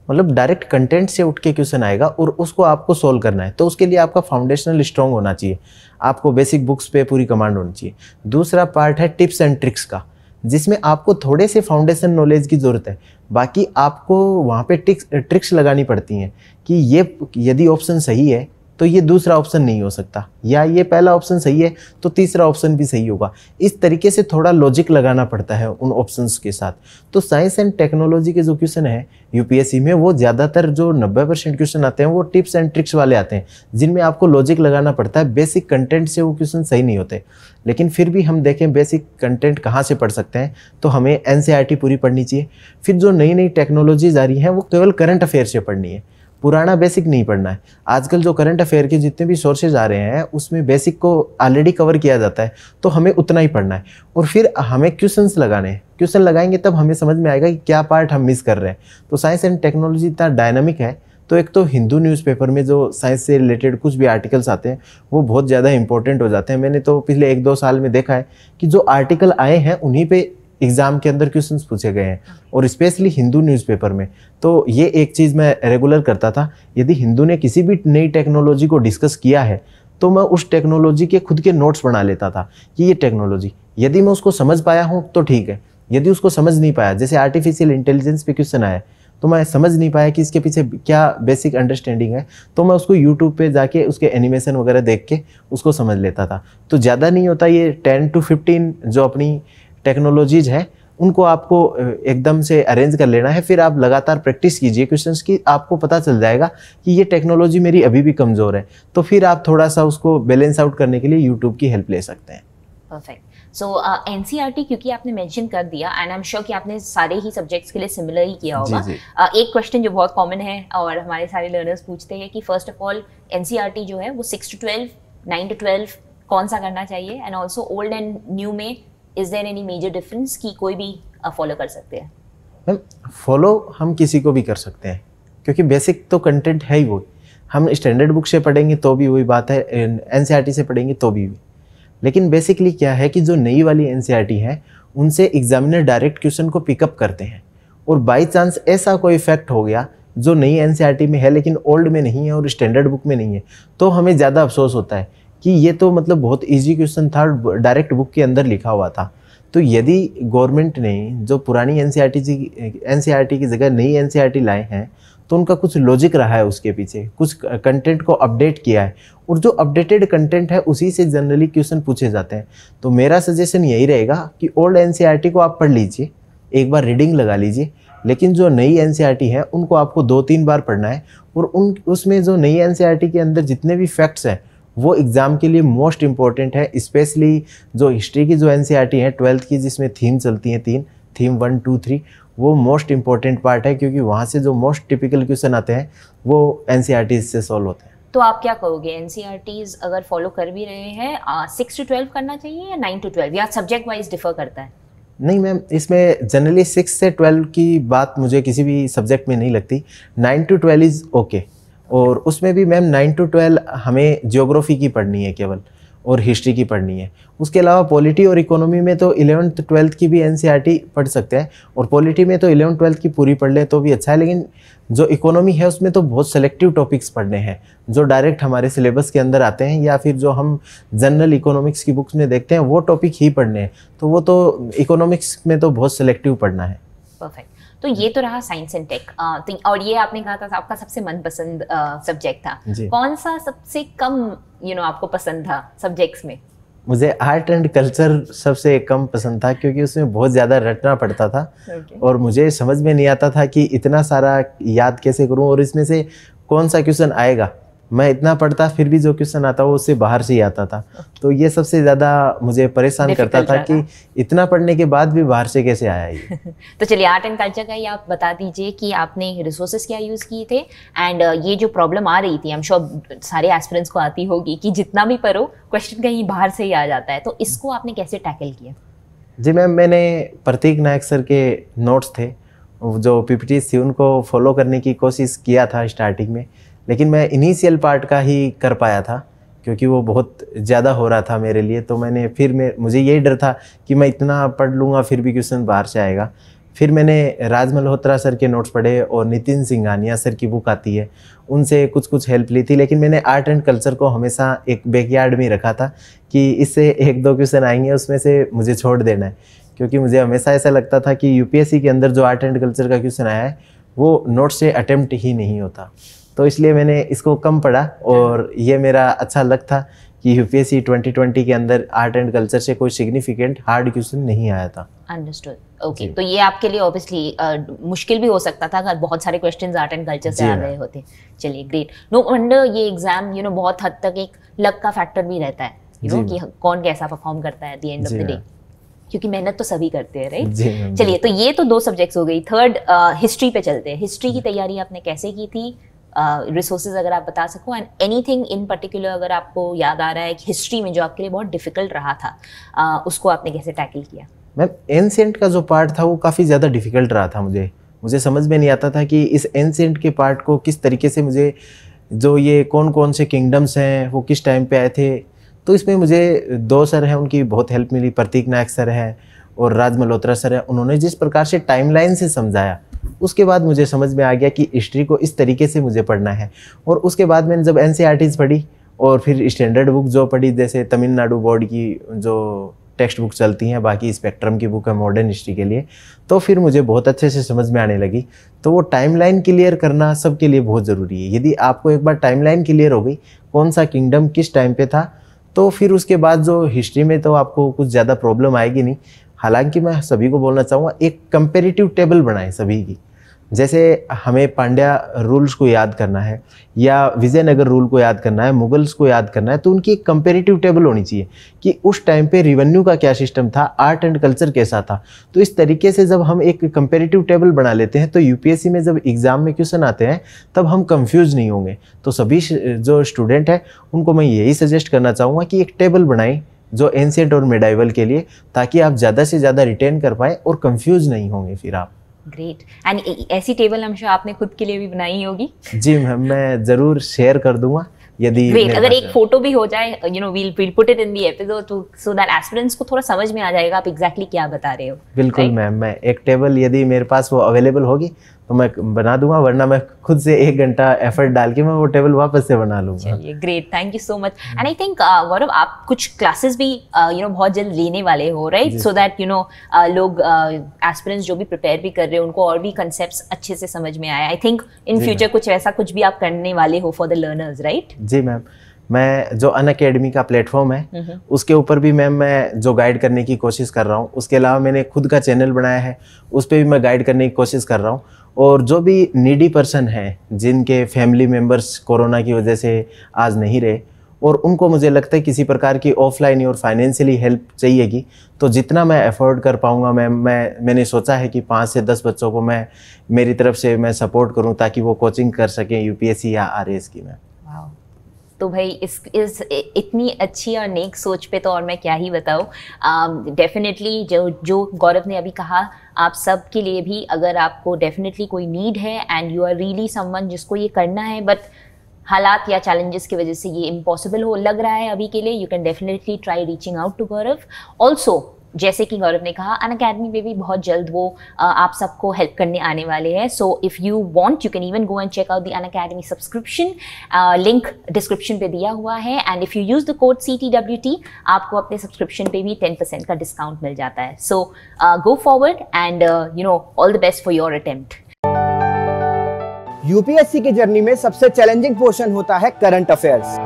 मतलब डायरेक्ट कंटेंट से उठ के क्वेश्चन आएगा और उसको आपको सोल्व करना है, तो उसके लिए आपका फाउंडेशनल स्ट्रॉन्ग होना चाहिए, आपको बेसिक बुक्स पे पूरी कमांड होनी चाहिए। दूसरा पार्ट है टिप्स एंड ट्रिक्स का, जिसमें आपको थोड़े से फाउंडेशन नॉलेज की ज़रूरत है, बाकी आपको वहाँ पे ट्रिक्स लगानी पड़ती हैं कि ये यदि ऑप्शन सही है तो ये दूसरा ऑप्शन नहीं हो सकता, या ये पहला ऑप्शन सही है तो तीसरा ऑप्शन भी सही होगा। इस तरीके से थोड़ा लॉजिक लगाना पड़ता है उन ऑप्शंस के साथ। तो साइंस एंड टेक्नोलॉजी के जो क्वेश्चन है यूपीएससी में, वो ज़्यादातर जो 90% क्वेश्चन आते हैं वो टिप्स एंड ट्रिक्स वाले आते हैं, जिनमें आपको लॉजिक लगाना पड़ता है। बेसिक कंटेंट से वो क्वेश्चन सही नहीं होते। लेकिन फिर भी हम देखें बेसिक कंटेंट कहाँ से पढ़ सकते हैं, तो हमें एनसीईआरटी पूरी पढ़नी चाहिए। फिर जो नई नई टेक्नोलॉजीज आ रही हैं वो केवल करंट अफेयर से पढ़नी है, पुराना बेसिक नहीं पढ़ना है। आजकल जो करंट अफेयर के जितने भी सोर्सेज आ रहे हैं उसमें बेसिक को ऑलरेडी कवर किया जाता है, तो हमें उतना ही पढ़ना है। और फिर हमें क्वेश्चंस लगाने हैं, क्वेश्चन लगाएंगे तब हमें समझ में आएगा कि क्या पार्ट हम मिस कर रहे हैं। तो साइंस एंड टेक्नोलॉजी इतना डायनामिक है, तो एक तो हिंदू न्यूज़पेपर में जो साइंस से रिलेटेड कुछ भी आर्टिकल्स आते हैं वो बहुत ज़्यादा इंपॉर्टेंट हो जाते हैं। मैंने तो पिछले 1-2 साल में देखा है कि जो आर्टिकल आए हैं उन्हीं पे एग्ज़ाम के अंदर क्वेश्चंस पूछे गए हैं, और स्पेशली हिंदू न्यूज़पेपर में। तो ये एक चीज़ मैं रेगुलर करता था। यदि हिंदू ने किसी भी नई टेक्नोलॉजी को डिस्कस किया है तो मैं उस टेक्नोलॉजी के खुद के नोट्स बना लेता था कि ये टेक्नोलॉजी, यदि मैं उसको समझ पाया हूँ तो ठीक है, यदि उसको समझ नहीं पाया, जैसे आर्टिफिशियल इंटेलिजेंस पे क्वेश्चन आया तो मैं समझ नहीं पाया कि इसके पीछे क्या बेसिक अंडरस्टैंडिंग है, तो मैं उसको यूट्यूब पे जाके उसके एनिमेशन वगैरह देख के उसको समझ लेता था। तो ज़्यादा नहीं होता, ये 10 to 15 जो अपनी टेक्नोलॉजीज है उनको आपको एकदम से अरेंज कर लेना है। फिर आप लगातार प्रैक्टिस कीजिए क्वेश्चंस की, आपको पता चल जाएगा कि ये टेक्नोलॉजी मेरी अभी भी कमज़ोर है, तो फिर आप थोड़ा सा उसको बैलेंस आउट करने के लिए यूट्यूब की हेल्प ले सकते हैं। परफेक्ट। सो एनसीईआरटी क्योंकि आपने मेंशन कर दिया एंड आई एम श्योर कि आपने सारे ही सब्जेक्ट्स के लिए सिमिलर ही किया होगा। जी। एक क्वेश्चन जो बहुत कॉमन है और हमारे सारे लर्नर्स पूछते हैं कि फर्स्ट ऑफ ऑल एनसीईआरटी जो है वो 6 to 12, 9 to 12 कौन सा करना चाहिए, and also old and new में is there any major difference कि कोई भी फॉलो कर सकते हैं? मैम फॉलो हम किसी को भी कर सकते हैं क्योंकि बेसिक तो कंटेंट है ही वो। हम स्टैंडर्ड बुक से पढ़ेंगे तो भी वही बात है, एनसीईआरटी से पढ़ेंगे तो भी। लेकिन बेसिकली क्या है कि जो नई वाली एनसीईआरटी है उनसे एग्जामिनर डायरेक्ट क्वेश्चन को पिकअप करते हैं, और बाई चांस ऐसा कोई फैक्ट हो गया जो नई एनसीईआरटी में है लेकिन ओल्ड में नहीं है और स्टैंडर्ड बुक में नहीं है, तो हमें ज़्यादा अफसोस होता है कि ये तो मतलब बहुत इजी क्वेश्चन था, डायरेक्ट बुक के अंदर लिखा हुआ था। तो यदि गवर्नमेंट ने जो पुरानी एनसीईआरटी की जगह नई एनसीईआरटी लाए हैं तो उनका कुछ लॉजिक रहा है, उसके पीछे कुछ कंटेंट को अपडेट किया है, और जो अपडेटेड कंटेंट है उसी से जनरली क्वेश्चन पूछे जाते हैं। तो मेरा सजेशन यही रहेगा कि ओल्ड एनसीईआरटी को आप पढ़ लीजिए, एक बार रीडिंग लगा लीजिए, लेकिन जो नई एनसीईआरटी है उनको आपको 2-3 बार पढ़ना है, और उसमें जो नई एनसीईआरटी के अंदर जितने भी फैक्ट्स हैं वो एग्ज़ाम के लिए मोस्ट इंपॉर्टेंट है। स्पेशली जो हिस्ट्री की जो एनसीईआरटी है 12th की, जिसमें थीम चलती हैं 3, थीम 1, 2, 3, वो मोस्ट इंपॉर्टेंट पार्ट है क्योंकि वहाँ से जो मोस्ट टिपिकल क्वेश्चन आते हैं वो एनसीईआरटी से सॉल्व होते हैं। तो आप क्या कहोगे, एनसीईआरटीज अगर फॉलो कर भी रहे हैं 6 to 12 करना चाहिए या 9 to 12, या सब्जेक्ट वाइज डिफर करता है? नहीं मैम, इसमें जनरली 6 से 12 की बात मुझे किसी भी सब्जेक्ट में नहीं लगती। 9 to 12 इज़ ओके, और उसमें भी मैम 9 to 12 हमें ज्योग्राफी की पढ़नी है केवल, और हिस्ट्री की पढ़नी है। उसके अलावा पॉलिटी और इकोनॉमी में तो 11th 12th की भी एनसीईआरटी पढ़ सकते हैं, और पॉलिटी में तो 11th 12th की पूरी पढ़ लें तो भी अच्छा है। लेकिन जो इकोनॉमी है उसमें तो बहुत सेलेक्टिव टॉपिक्स पढ़ने हैं जो डायरेक्ट हमारे सिलेबस के अंदर आते हैं, या फिर जो हम जनरल इकोनॉमिक्स की बुक्स में देखते हैं वो टॉपिक ही पढ़ने हैं। तो वो तो इकोनॉमिक्स में तो बहुत सेलेक्टिव पढ़ना है। परफेक्ट। तो ये तो रहा साइंस एंड टेक, और ये आपने कहा था आपका सबसे मनपसंद सब्जेक्ट था। कौन सा सबसे कम आपको पसंद था सब्जेक्ट्स में? मुझे आर्ट एंड कल्चर सबसे कम पसंद था क्योंकि उसमें बहुत ज़्यादा रटना पड़ता था। और मुझे समझ में नहीं आता था कि इतना सारा याद कैसे करूं और इसमें से कौन सा क्वेश्चन आएगा। मैं इतना पढ़ता फिर भी जो क्वेश्चन आता वो उससे बाहर से ही आता था। तो ये सबसे ज़्यादा मुझे परेशान करता था कि इतना पढ़ने के बाद भी बाहर से कैसे आया ये। तो चलिए आर्ट एंड कल्चर का ही आप बता दीजिए कि आपने रिसोर्सेज क्या यूज़ किए थे, एंड ये जो प्रॉब्लम आ रही थी, आई एम श्योर सारे एस्पिरेंट्स को आती होगी कि जितना भी पढ़ो क्वेश्चन कहीं बाहर से ही आ जाता है, तो इसको आपने कैसे टैकल किया? जी मैम, मैंने प्रतीक नायक सर के नोट्स थे जो पीपीटीज थी उनको फॉलो करने की कोशिश किया था स्टार्टिंग में, लेकिन मैं इनिशियल पार्ट का ही कर पाया था क्योंकि वो बहुत ज़्यादा हो रहा था मेरे लिए। तो मुझे यही डर था कि मैं इतना पढ़ लूँगा फिर भी क्वेश्चन बाहर से आएगा। फिर मैंने राज मल्होत्रा सर के नोट्स पढ़े और नितिन सिंघानिया सर की बुक आती है उनसे कुछ हेल्प ली थी। लेकिन मैंने आर्ट एंड कल्चर को हमेशा एक बैकयार्ड में रखा था कि इससे 1-2 क्वेश्चन आएंगे उसमें से मुझे छोड़ देना है, क्योंकि मुझे हमेशा ऐसा लगता था कि यूपीएससी के अंदर जो आर्ट एंड कल्चर का क्वेश्चन आया है वो नोट से अटेम्प्ट ही नहीं होता। तो इसलिए मैंने इसको कम पढ़ा और ये मेरा अच्छा लग था कि यूपीएससी 2020 के अंदर आर्ट एंड कल्चर से कोई सिग्निफिकेंट हार्ड क्वेश्चन नहीं आया था। Understood, okay. तो ये आपके लिए ऑब्वियसली मुश्किल भी हो सकता था अगर बहुत सारे क्वेश्चंस आर्ट एंड कल्चर से आ रहे होते। चलिए ग्रेट। नो वंडर ये एग्जाम बहुत हद तक एक लक का फैक्टर भी रहता है कि कौन कैसा परफॉर्म करता है at the end of the day, क्योंकि मेहनत तो सभी करते हैं, राइट? चलिए, तो ये तो 2 सब्जेक्ट्स हो गई। थर्ड हिस्ट्री पे चलते हैं। हिस्ट्री की तैयारी आपने कैसे की थी? रिसोर्सेज अगर आप बता सको, एंड एनीथिंग इन पर्टिकुलर अगर आपको याद आ रहा है कि हिस्ट्री में जो आपके लिए बहुत डिफिकल्ट रहा था उसको आपने कैसे टैकल किया? मैम, एंशिएंट का जो पार्ट था वो काफ़ी ज़्यादा डिफिकल्ट रहा था। मुझे समझ में नहीं आता था कि इस एंशिएंट के पार्ट को किस तरीके से मुझे जो ये कौन से किंगडम्स हैं वो किस टाइम पे आए थे। तो इसमें मुझे 2 सर हैं उनकी बहुत हेल्प मिली, प्रतीक नायक सर हैं और राज मल्होत्रा सर हैं। उन्होंने जिस प्रकार से टाइमलाइन से समझाया उसके बाद मुझे समझ में आ गया कि हिस्ट्री को इस तरीके से मुझे पढ़ना है। और उसके बाद मैंने जब एनसीईआरटीज़ पढ़ी और फिर स्टैंडर्ड बुक जो पढ़ी, जैसे तमिलनाडु बोर्ड की जो टेक्स्ट बुक चलती हैं, बाकी स्पेक्ट्रम की बुक है मॉडर्न हिस्ट्री के लिए, तो फिर मुझे बहुत अच्छे से समझ में आने लगी। तो वो टाइमलाइन क्लियर करना सबके लिए बहुत ज़रूरी है। यदि आपको एक बार टाइमलाइन क्लियर हो गई कौन सा किंगडम किस टाइम पे था, तो फिर उसके बाद जो हिस्ट्री में तो आपको कुछ ज़्यादा प्रॉब्लम आएगी नहीं। हालांकि मैं सभी को बोलना चाहूँगा एक कंपेरेटिव टेबल बनाएं सभी की, जैसे हमें पांड्या रूल्स को याद करना है या विजयनगर रूल को याद करना है, मुगल्स को याद करना है, तो उनकी एक कंपेरेटिव टेबल होनी चाहिए कि उस टाइम पे रिवेन्यू का क्या सिस्टम था, आर्ट एंड कल्चर कैसा था। तो इस तरीके से जब हम एक कंपेरेटिव टेबल बना लेते हैं तो यूपीएससी में जब एग्ज़ाम में क्वेश्चन आते हैं तब हम कंफ्यूज नहीं होंगे। तो सभी जो स्टूडेंट हैं उनको मैं यही सजेस्ट करना चाहूँगा कि एक टेबल बनाएं जो एंशिएंट और मिडाइवल के लिए, ताकि आप ज़्यादा से ज़्यादा रिटेन कर पाएँ और कंफ्यूज नहीं होंगे फिर आप। ग्रेट। एंड ऐसी टेबल हम श्योर आपने खुद के लिए भी बनाई होगी। जी मैम, मैं ज़रूर शेयर कर दूंगा यदि ग्रेट। अगर एक फोटो भी हो जाए, you know, we'll put it in the episode तो सो दैट एस्पिरेंट्स को थोड़ा समझ में आ जाएगा आप एग्जैक्टली क्या बता रहे हो। बिल्कुल मैम, मैं एक टेबल यदि मेरे पास वो अवेलेबल होगी तो मैं बना दूंगा, वरना मैं खुद से 1 घंटा एफर्ट डाल के मैं वो टेबल वापस से बना लूंगा। चलिए great, thank you so much. And I think Gaurav आप कुछ क्लासेस भी यू नो बहुत जल्द लेने वाले हो, right? So that you know लोग एस्पिरेंट्स जो भी प्रिपेयर भी कर रहे हैं उनको और भी कंसेप्ट्स अच्छे से समझ में आए। आई थिंक इन फ्यूचर कुछ ऐसा कुछ भी आप करने वाले हो फॉर द लर्नर्स, राइट? जी मैम, मैं जो अनअकैडमी का प्लेटफॉर्म है उसके ऊपर भी मैम मैं जो गाइड करने की कोशिश कर रहा हूँ। उसके अलावा मैंने खुद का चैनल बनाया है, उस पर भी मैं गाइड करने की कोशिश कर रहा हूँ। और जो भी नीडी पर्सन हैं जिनके फैमिली मेम्बर्स कोरोना की वजह से आज नहीं रहे और उनको मुझे लगता है किसी प्रकार की ऑफलाइन और फाइनेंशियली हेल्प चाहिएगी, तो जितना मैं अफोर्ड कर पाऊँगा मैंने सोचा है कि 5 से 10 बच्चों को मैं मेरी तरफ से मैं सपोर्ट करूँ ताकि वो कोचिंग कर सकें यूपीएससी या आरएएस की। मैं तो भाई इस इतनी अच्छी और नेक सोच पे तो और मैं क्या ही बताऊँ। डेफिनेटली जो गौरव ने अभी कहा, आप सब के लिए भी अगर आपको डेफिनेटली कोई नीड है and you are really someone जिसको ये करना है बट हालात या चैलेंजेस की वजह से ये इम्पॉसिबल हो लग रहा है अभी के लिए, you can definitely try reaching out to Gaurav. Also जैसे कि गौरव ने कहा, अनअकैडमी में भी बहुत जल्द वो आप सबको हेल्प करने आने वाले हैं। So if you want you can even go and check out the Unacademy subscription, link description पे दिया हुआ है। And if you use the code CTWT आपको अपने सब्सक्रिप्शन पे भी 10% का डिस्काउंट मिल जाता है। So go forward and you know all the best for your attempt. UPSC की जर्नी में सबसे चैलेंजिंग पोर्शन होता है करंट अफेयर्स।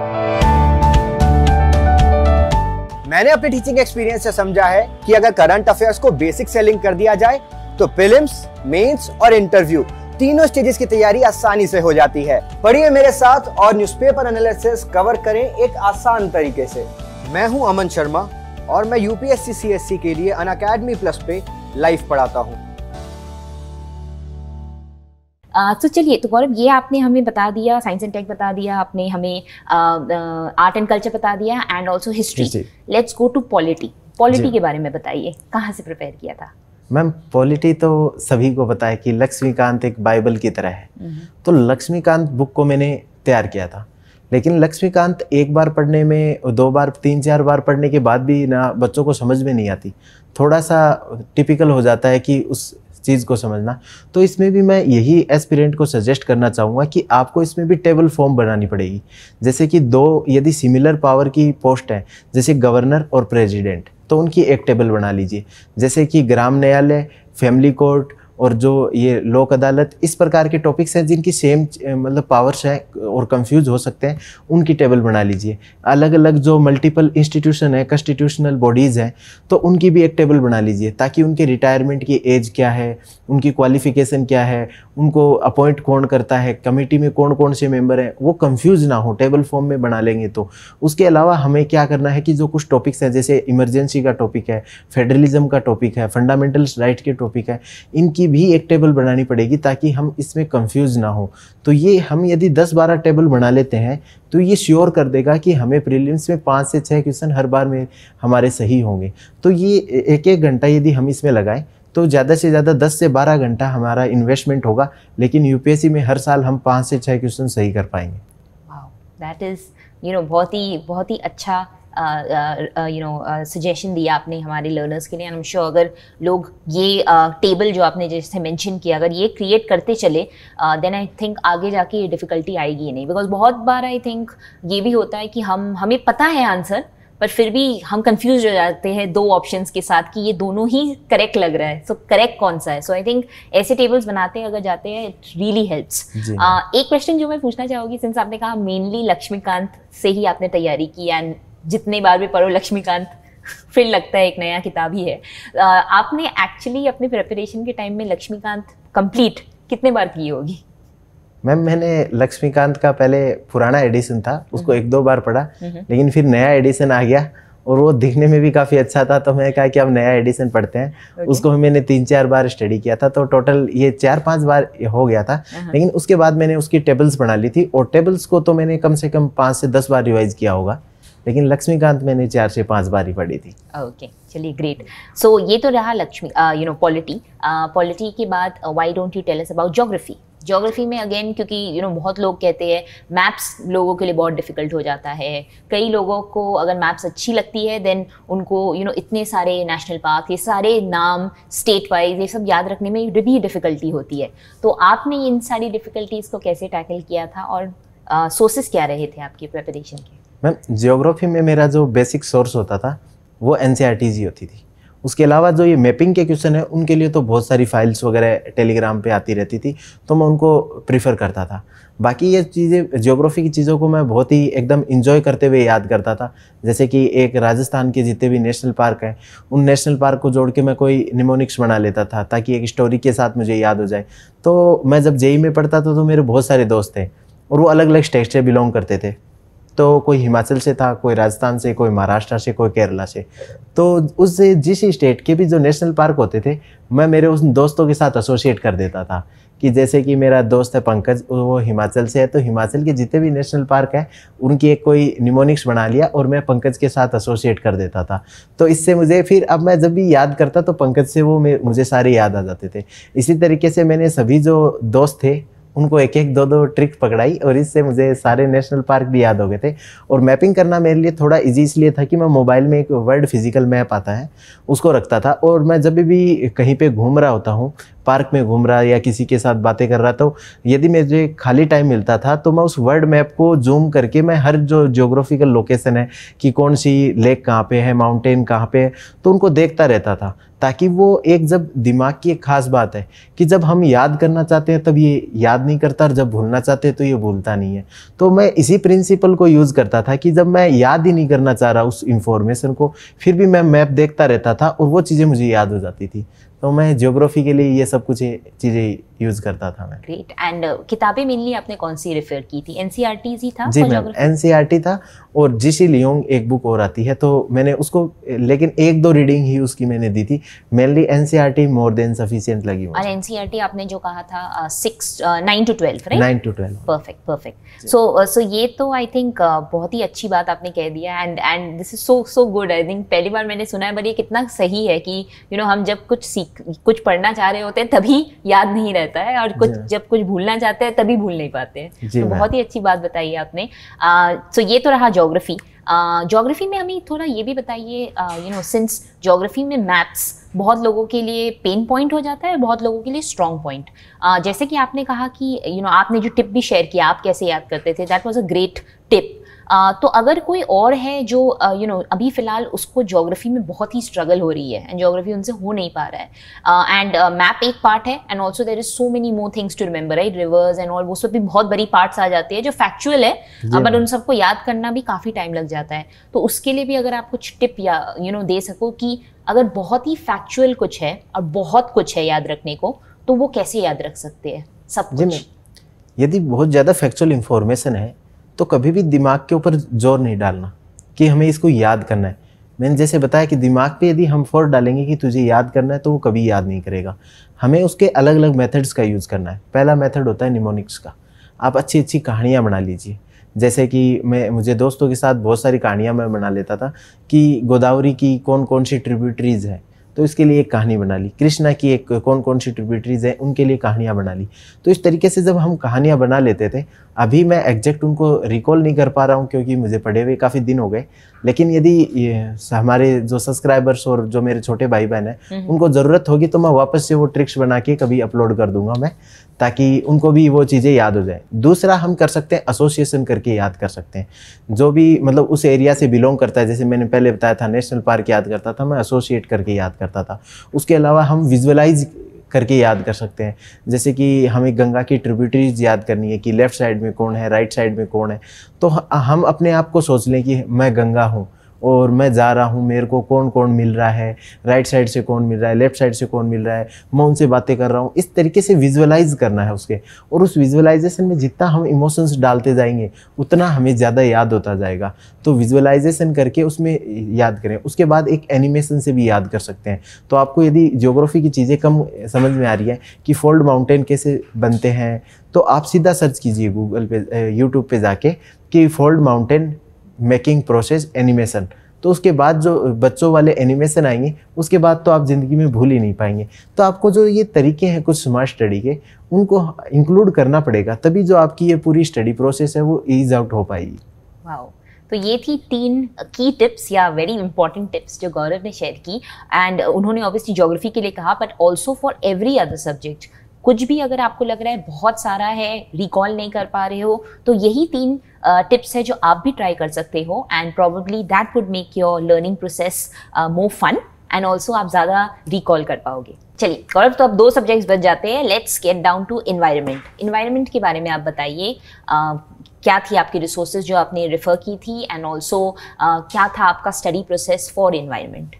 मैंने अपने टीचिंग एक्सपीरियंस से समझा है कि अगर करंट अफेयर्स को बेसिक से लिंक कर दिया जाए तो प्रीलिम्स, मेंस और इंटरव्यू तीनों स्टेजेस की तैयारी आसानी से हो जाती है। पढ़िए मेरे साथ और न्यूज़पेपर एनालिसिस कवर करें एक आसान तरीके से। मैं हूं अमन शर्मा और मैं यूपीएससी CSC के लिए अनअकैडमी प्लस पे लाइव पढ़ाता हूं। तो चलिए, तो गौरव ये आपने हमें बता दिया, साइंस एंड टेक बता दिया, आपने हमें आर्ट एंड कल्चर बता दिया and also history. Let's go to polity के बारे में बताइए, कहाँ से प्रिपेयर किया था? मैम पॉलिटी तो सभी को पता है कि लक्ष्मीकांत एक बाइबल की तरह है, तो लक्ष्मीकांत बुक को मैंने तैयार किया था। लेकिन लक्ष्मीकांत एक बार पढ़ने में, 2 बार, 3-4 बार पढ़ने के बाद भी ना बच्चों को समझ में नहीं आती, थोड़ा सा टिपिकल हो जाता है कि उस चीज़ को समझना। तो इसमें भी मैं यही एस्पिरेंट को सजेस्ट करना चाहूँगा कि आपको इसमें भी टेबल फॉर्म बनानी पड़ेगी। जैसे कि 2 यदि सिमिलर पावर की पोस्ट है, जैसे गवर्नर और प्रेसिडेंट, तो उनकी एक टेबल बना लीजिए। जैसे कि ग्राम न्यायालय, फैमिली कोर्ट और जो ये लोक अदालत, इस प्रकार के टॉपिक्स हैं जिनकी सेम मतलब पावर्स हैं और कंफ्यूज हो सकते हैं, उनकी टेबल बना लीजिए। अलग अलग जो मल्टीपल इंस्टीट्यूशन है, कॉन्स्टिट्यूशनल बॉडीज़ हैं, तो उनकी भी एक टेबल बना लीजिए ताकि उनके रिटायरमेंट की एज क्या है, उनकी क्वालिफिकेशन क्या है, उनको अपॉइंट कौन करता है, कमेटी में कौन कौन से मेंबर हैं, वो कंफ्यूज ना हो, टेबल फॉर्म में बना लेंगे तो। उसके अलावा हमें क्या करना है कि जो कुछ टॉपिक्स हैं, जैसे इमरजेंसी का टॉपिक है, फेडरलिज्म का टॉपिक है, फंडामेंटल राइट के टॉपिक है, इनकी भी एक टेबल बनानी पड़ेगी ताकि हम इसमें कंफ्यूज ना हो। तो ये हम यदि 10-12 टेबल बना लेते हैं तो ये श्योर कर देगा कि हमें प्रीलिम्स में 5 से 6 क्वेश्चन हर बार में हमारे सही होंगे। तो ये 1-1 घंटा यदि हम इसमें लगाएं तो ज़्यादा से ज़्यादा 10 से 12 घंटा हमारा इन्वेस्टमेंट होगा, लेकिन यूपीएससी में हर साल हम 5 से 6 क्वेश्चन सही कर पाएंगे। Wow, that is you know बहुत ही अच्छा सजेशन दिया आपने हमारे लर्नर्स के लिए। आई एम श्योर अगर लोग ये टेबल जो आपने जैसे मेंशन किया, अगर ये क्रिएट करते चले देन आई थिंक आगे जाके ये डिफ़िकल्टी आएगी ही नहीं। बिकॉज बहुत बार आई थिंक ये भी होता है कि हमें पता है आंसर, पर फिर भी हम कंफ्यूज हो जाते हैं 2 ऑप्शंस के साथ कि ये दोनों ही करेक्ट लग रहा है, सो करेक्ट कौन सा है। सो आई थिंक ऐसे टेबल्स बनाते अगर जाते हैं इट रियली हेल्प्स। एक क्वेश्चन जो मैं पूछना चाहूँगी, सिंस आपने कहा मेनली लक्ष्मीकांत से ही आपने तैयारी की एंड जितने बार भी पढ़ो लक्ष्मीकांत फिर लगता है एक नया किताब ही है, आपने एक्चुअली अपने प्रिपरेशन के टाइम में लक्ष्मीकांत कंप्लीट कितने बार की होगी? मैम मैंने लक्ष्मीकांत का पहले पुराना एडिशन था, उसको 1-2 बार पढ़ा, लेकिन फिर नया एडिशन आ गया और वो दिखने में भी काफ़ी अच्छा था, तो मैंने कहा कि अब नया एडिशन पढ़ते हैं। उसको मैंने 3-4 बार स्टडी किया था, तो टोटल ये 4-5 बार हो गया था। लेकिन उसके बाद मैंने उसकी टेबल्स बना ली थी, और टेबल्स को तो मैंने कम से कम 5 से 10 बार रिवाइज किया होगा, लेकिन लक्ष्मीकांत मैंने 4 से 5 बार ही पढ़ी थी। ओके, चलिए ग्रेट। सो ये तो रहा लक्ष्मी पॉलिटी के बाद why don't you tell us about geography? Geography में अगेन, क्योंकि बहुत लोग कहते हैं मैप्स लोगों के लिए बहुत डिफिकल्ट हो जाता है। कई लोगों को अगर मैप्स अच्छी लगती है देन उनको इतने सारे नेशनल पार्क, ये सारे नाम स्टेट वाइज ये सब याद रखने में भी डिफिकल्टी होती है। तो आपने इन सारी डिफिकल्टीज को कैसे टैकल किया था, और सोर्सेस क्या रहे थे आपकी प्रिपरेशन के? मैम ज्योग्राफी में मेरा जो बेसिक सोर्स होता था वो NCERTs ही होती थी। उसके अलावा जो ये मैपिंग के क्वेश्चन है उनके लिए तो बहुत सारी फाइल्स वगैरह टेलीग्राम पे आती रहती थी, तो मैं उनको प्रीफर करता था। बाकी ये चीज़ें, ज्योग्राफी की चीज़ों को मैं बहुत ही एकदम इंजॉय करते हुए याद करता था। जैसे कि एक राजस्थान के जितने भी नेशनल पार्क हैं, उन नेशनल पार्क को जोड़ के मैं कोई निमोनिक्स बना लेता था, ताकि एक स्टोरी के साथ मुझे याद हो जाए। तो मैं जब JEE में पढ़ता था तो मेरे बहुत सारे दोस्त थे, और वो अलग अलग स्टेट से बिलोंग करते थे। तो कोई हिमाचल से था, कोई राजस्थान से, कोई महाराष्ट्र से, कोई केरला से। तो उस जिस स्टेट के भी जो नेशनल पार्क होते थे, मैं मेरे उस दोस्तों के साथ एसोसिएट कर देता था। कि जैसे कि मेरा दोस्त है पंकज, वो हिमाचल से है, तो हिमाचल के जितने भी नेशनल पार्क हैं उनकी एक कोई निमोनिक्स बना लिया और मैं पंकज के साथ एसोसिएट कर देता था। तो इससे मुझे फिर अब मैं जब भी याद करता तो पंकज से वो मुझे सारे याद आ जाते थे। इसी तरीके से मैंने सभी जो दोस्त थे उनको एक एक 2-2 ट्रिक पकड़ाई, और इससे मुझे सारे नेशनल पार्क भी याद हो गए थे। और मैपिंग करना मेरे लिए थोड़ा इजी इसलिए था कि मैं मोबाइल में एक वर्ल्ड फिजिकल मैप आता है उसको रखता था, और मैं जब भी कहीं पे घूम रहा होता हूँ, पार्क में घूम रहा या किसी के साथ बातें कर रहा, तो यदि मुझे खाली टाइम मिलता था तो मैं उस वर्ल्ड मैप को जूम करके मैं हर जो ज्योग्राफिकल लोकेशन है कि कौन सी लेक कहाँ पे है, माउंटेन कहाँ पे है, तो उनको देखता रहता था। ताकि वो एक, जब दिमाग की एक खास बात है कि जब हम याद करना चाहते हैं तब ये याद नहीं करता, और जब भूलना चाहते हैं तो ये भूलता नहीं है। तो मैं इसी प्रिंसिपल को यूज़ करता था कि जब मैं याद ही नहीं करना चाह रहा उस इंफॉर्मेशन को, फिर भी मैं मैप देखता रहता था और वो चीज़ें मुझे याद हो जाती थी। तो मैं ज्योग्राफी के लिए ये सब कुछ चीज़ें यूज़ करता था मैं। ग्रेट। एंड किताबें मेनली आपने कौन सी रेफर की थी? NCERTs ही था? जी मैम, NCERT था, और GC लियोंग एक बुक और आती है, तो मैंने उसको, लेकिन 1-2 रीडिंग ही उसकी मैंने दी थी। Mainly NCERT more than sufficient लगी मुझे। और NCERT आपने जो कहा था 9 to 12, राइट? 9 to 12। परफेक्ट। सो ये तो आई थिंक बहुत ही अच्छी बात आपने कह दिया, and this is so good. I think पहली बार मैंने सुना है, बट ये कितना सही है कि हम जब कुछ पढ़ना चाह रहे होते हैं तभी याद नहीं रहता है, और जब कुछ भूलना चाहते हैं तभी भूल नहीं पाते हैं। तो बहुत ही अच्छी बात बताई आपने। सो ये तो रहा ज्योग्राफी। ज्योग्राफी में हमें थोड़ा ये भी बताइए, सिंस ज्योग्राफी में मैथ्स बहुत लोगों के लिए पेन पॉइंट हो जाता है, बहुत लोगों के लिए स्ट्रॉन्ग पॉइंट। जैसे कि आपने कहा कि आपने जो टिप भी शेयर किया, आप कैसे याद करते थे, that was a great tip. तो अगर कोई और है जो अभी फिलहाल उसको ज्योग्राफी में बहुत ही स्ट्रगल हो रही है एंड ज्योग्राफी उनसे हो नहीं पा रहा है, एंड मैप एक पार्ट है, and also there is so many more things to remember, right? Rivers and all, वो सब भी बहुत बड़ी पार्ट्स आ जाती है जो फैक्चुअल है, बट उन सबको याद करना भी काफ़ी टाइम लग जाता है। तो उसके लिए भी अगर आप कुछ टिप या दे सको कि अगर बहुत ही फैक्चुअल कुछ है और बहुत कुछ है याद रखने को, तो वो कैसे याद रख सकते हैं सब कुछ? यदि बहुत ज़्यादा फैक्चुअल इंफॉर्मेशन है तो कभी भी दिमाग के ऊपर जोर नहीं डालना कि हमें इसको याद करना है। मैंने जैसे बताया कि दिमाग पे यदि हम फोर्स डालेंगे कि तुझे याद करना है, तो वो कभी याद नहीं करेगा। हमें उसके अलग अलग मेथड्स का यूज़ करना है। पहला मेथड होता है निमोनिक्स का। आप अच्छी अच्छी कहानियाँ बना लीजिए। जैसे कि मुझे दोस्तों के साथ बहुत सारी कहानियाँ मैं बना लेता था कि गोदावरी की कौन कौन सी ट्रिब्यूटरीज हैं, तो इसके लिए एक कहानी बना ली। कृष्णा की एक कौन कौन सी ट्रिब्यूटरीज हैं, उनके लिए कहानियाँ बना ली। तो इस तरीके से जब हम कहानियाँ बना लेते थे, अभी मैं एग्जैक्ट उनको रिकॉल नहीं कर पा रहा हूँ क्योंकि मुझे पढ़े हुए काफ़ी दिन हो गए, लेकिन यदि हमारे जो सब्सक्राइबर्स और जो मेरे छोटे भाई बहन हैं उनको ज़रूरत होगी तो मैं वापस से वो ट्रिक्स बना के कभी अपलोड कर दूंगा मैं, ताकि उनको भी वो चीज़ें याद हो जाए। दूसरा हम कर सकते हैं एसोसिएशन करके याद कर सकते हैं। जो भी मतलब उस एरिया से बिलोंग करता है, जैसे मैंने पहले बताया था नेशनल पार्क याद करता था, मैं एसोसिएट करके याद करता था। उसके अलावा हम विजुअलाइज करके याद कर सकते हैं। जैसे कि हमें गंगा की ट्रिब्यूटरीज याद करनी है कि लेफ्ट साइड में कौन है, राइट साइड में कौन है, तो हम अपने आप को सोच लें कि मैं गंगा हूँ और मैं जा रहा हूँ, मेरे को कौन कौन मिल रहा है, राइट साइड से कौन मिल रहा है, लेफ्ट साइड से कौन मिल रहा है, मैं उनसे बातें कर रहा हूँ, इस तरीके से विजुअलाइज करना है उसके। और उस विजुअलाइजेशन में जितना हम इमोशंस डालते जाएंगे उतना हमें ज़्यादा याद होता जाएगा। तो विजुअलाइजेशन करके उसमें याद करें। उसके बाद एक एनिमेशन से भी याद कर सकते हैं। तो आपको यदि ज्योग्राफी की चीज़ें कम समझ में आ रही है कि फोल्ड माउंटेन कैसे बनते हैं, तो आप सीधा सर्च कीजिए गूगल पे, यूट्यूब पे जाके कि fold mountain making process animation. तो उसके बाद जो बच्चों वाले एनिमेशन आएंगे उसके बाद तो आप ज़िंदगी में भूल ही नहीं पाएंगे। तो आपको जो ये तरीके हैं कुछ स्मार्ट स्टडी के, उनको इंक्लूड करना पड़ेगा, तभी जो आपकी ये पूरी स्टडी प्रोसेस है वो ईज आउट हो पाएगी। वाओ, तो ये थी 3 की टिप्स या वेरी इंपॉर्टेंट टिप्स जो गौरव ने शेयर की। एंड उन्होंने ऑब्वियसली ज्योग्राफी के लिए कहा, but also for every other subject. कुछ भी अगर आपको लग रहा है बहुत सारा है, रिकॉल नहीं कर पा रहे हो, तो यही 3 टिप्स है जो आप भी ट्राई कर सकते हो। And probably that would make your learning process more fun and also आप ज़्यादा रिकॉल कर पाओगे। चलिए गौरव, तो अब 2 सब्जेक्ट्स बच जाते हैं। Let's get down to environment. Environment के बारे में आप बताइए, क्या थी आपकी रिसोर्सेज जो आपने रेफर की थी, एंड ऑल्सो क्या था आपका study process for environment?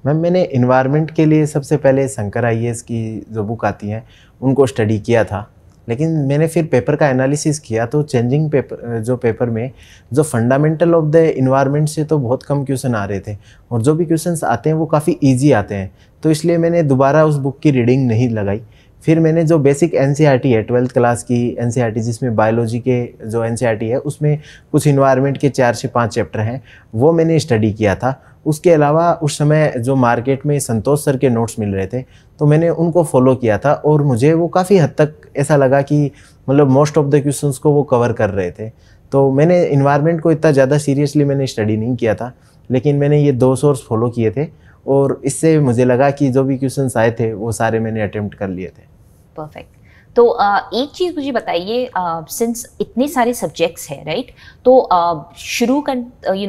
Ma'am, मैंने इन्वायरमेंट के लिए सबसे पहले शंकर IAS की जो बुक आती हैं उनको स्टडी किया था, लेकिन मैंने फिर पेपर का एनालिसिस किया तो चेंजिंग पेपर में जो फंडामेंटल ऑफ द इन्वायरमेंट से तो बहुत कम क्वेश्चन आ रहे थे, और जो भी क्वेश्चंस आते हैं वो काफ़ी इजी आते हैं। तो इसलिए मैंने दोबारा उस बुक की रीडिंग नहीं लगाई। फिर मैंने जो बेसिक NCERT है 12th क्लास की NCERT, जिसमें बायोलॉजी के जो NCERT है उसमें कुछ इन्वायरमेंट के 4 से 5 चैप्टर हैं, वो मैंने स्टडी किया था। उसके अलावा उस समय जो मार्केट में संतोष सर के नोट्स मिल रहे थे तो मैंने उनको फॉलो किया था, और मुझे वो काफ़ी हद तक ऐसा लगा कि मतलब मोस्ट ऑफ द क्वेश्चंस को वो कवर कर रहे थे। तो मैंने इन्वायरमेंट को इतना ज़्यादा सीरियसली मैंने स्टडी नहीं किया था, लेकिन मैंने ये 2 सोर्स फॉलो किए थे, और इससे मुझे लगा कि जो भी क्वेश्चंस आए थे वो सारे मैंने अटेम्प्ट कर लिए थे। परफेक्ट। तो एक चीज़ मुझे बताइए, सिंस इतने सारे सब्जेक्ट्स हैं, राइट, तो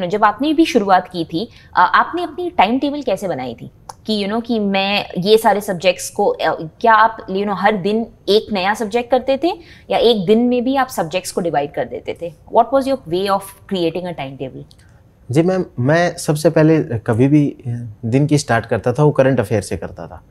जब आपने भी शुरुआत की थी, आपने अपनी टाइम टेबल कैसे बनाई थी कि कि मैं ये सारे सब्जेक्ट्स को, क्या आप हर दिन एक नया सब्जेक्ट करते थे, या एक दिन में भी आप सब्जेक्ट्स को डिवाइड कर देते थे? What was your way of creating a time table? जी मैम, मैं सबसे पहले कभी भी दिन की स्टार्ट करता था वो करंट अफेयर से करता था,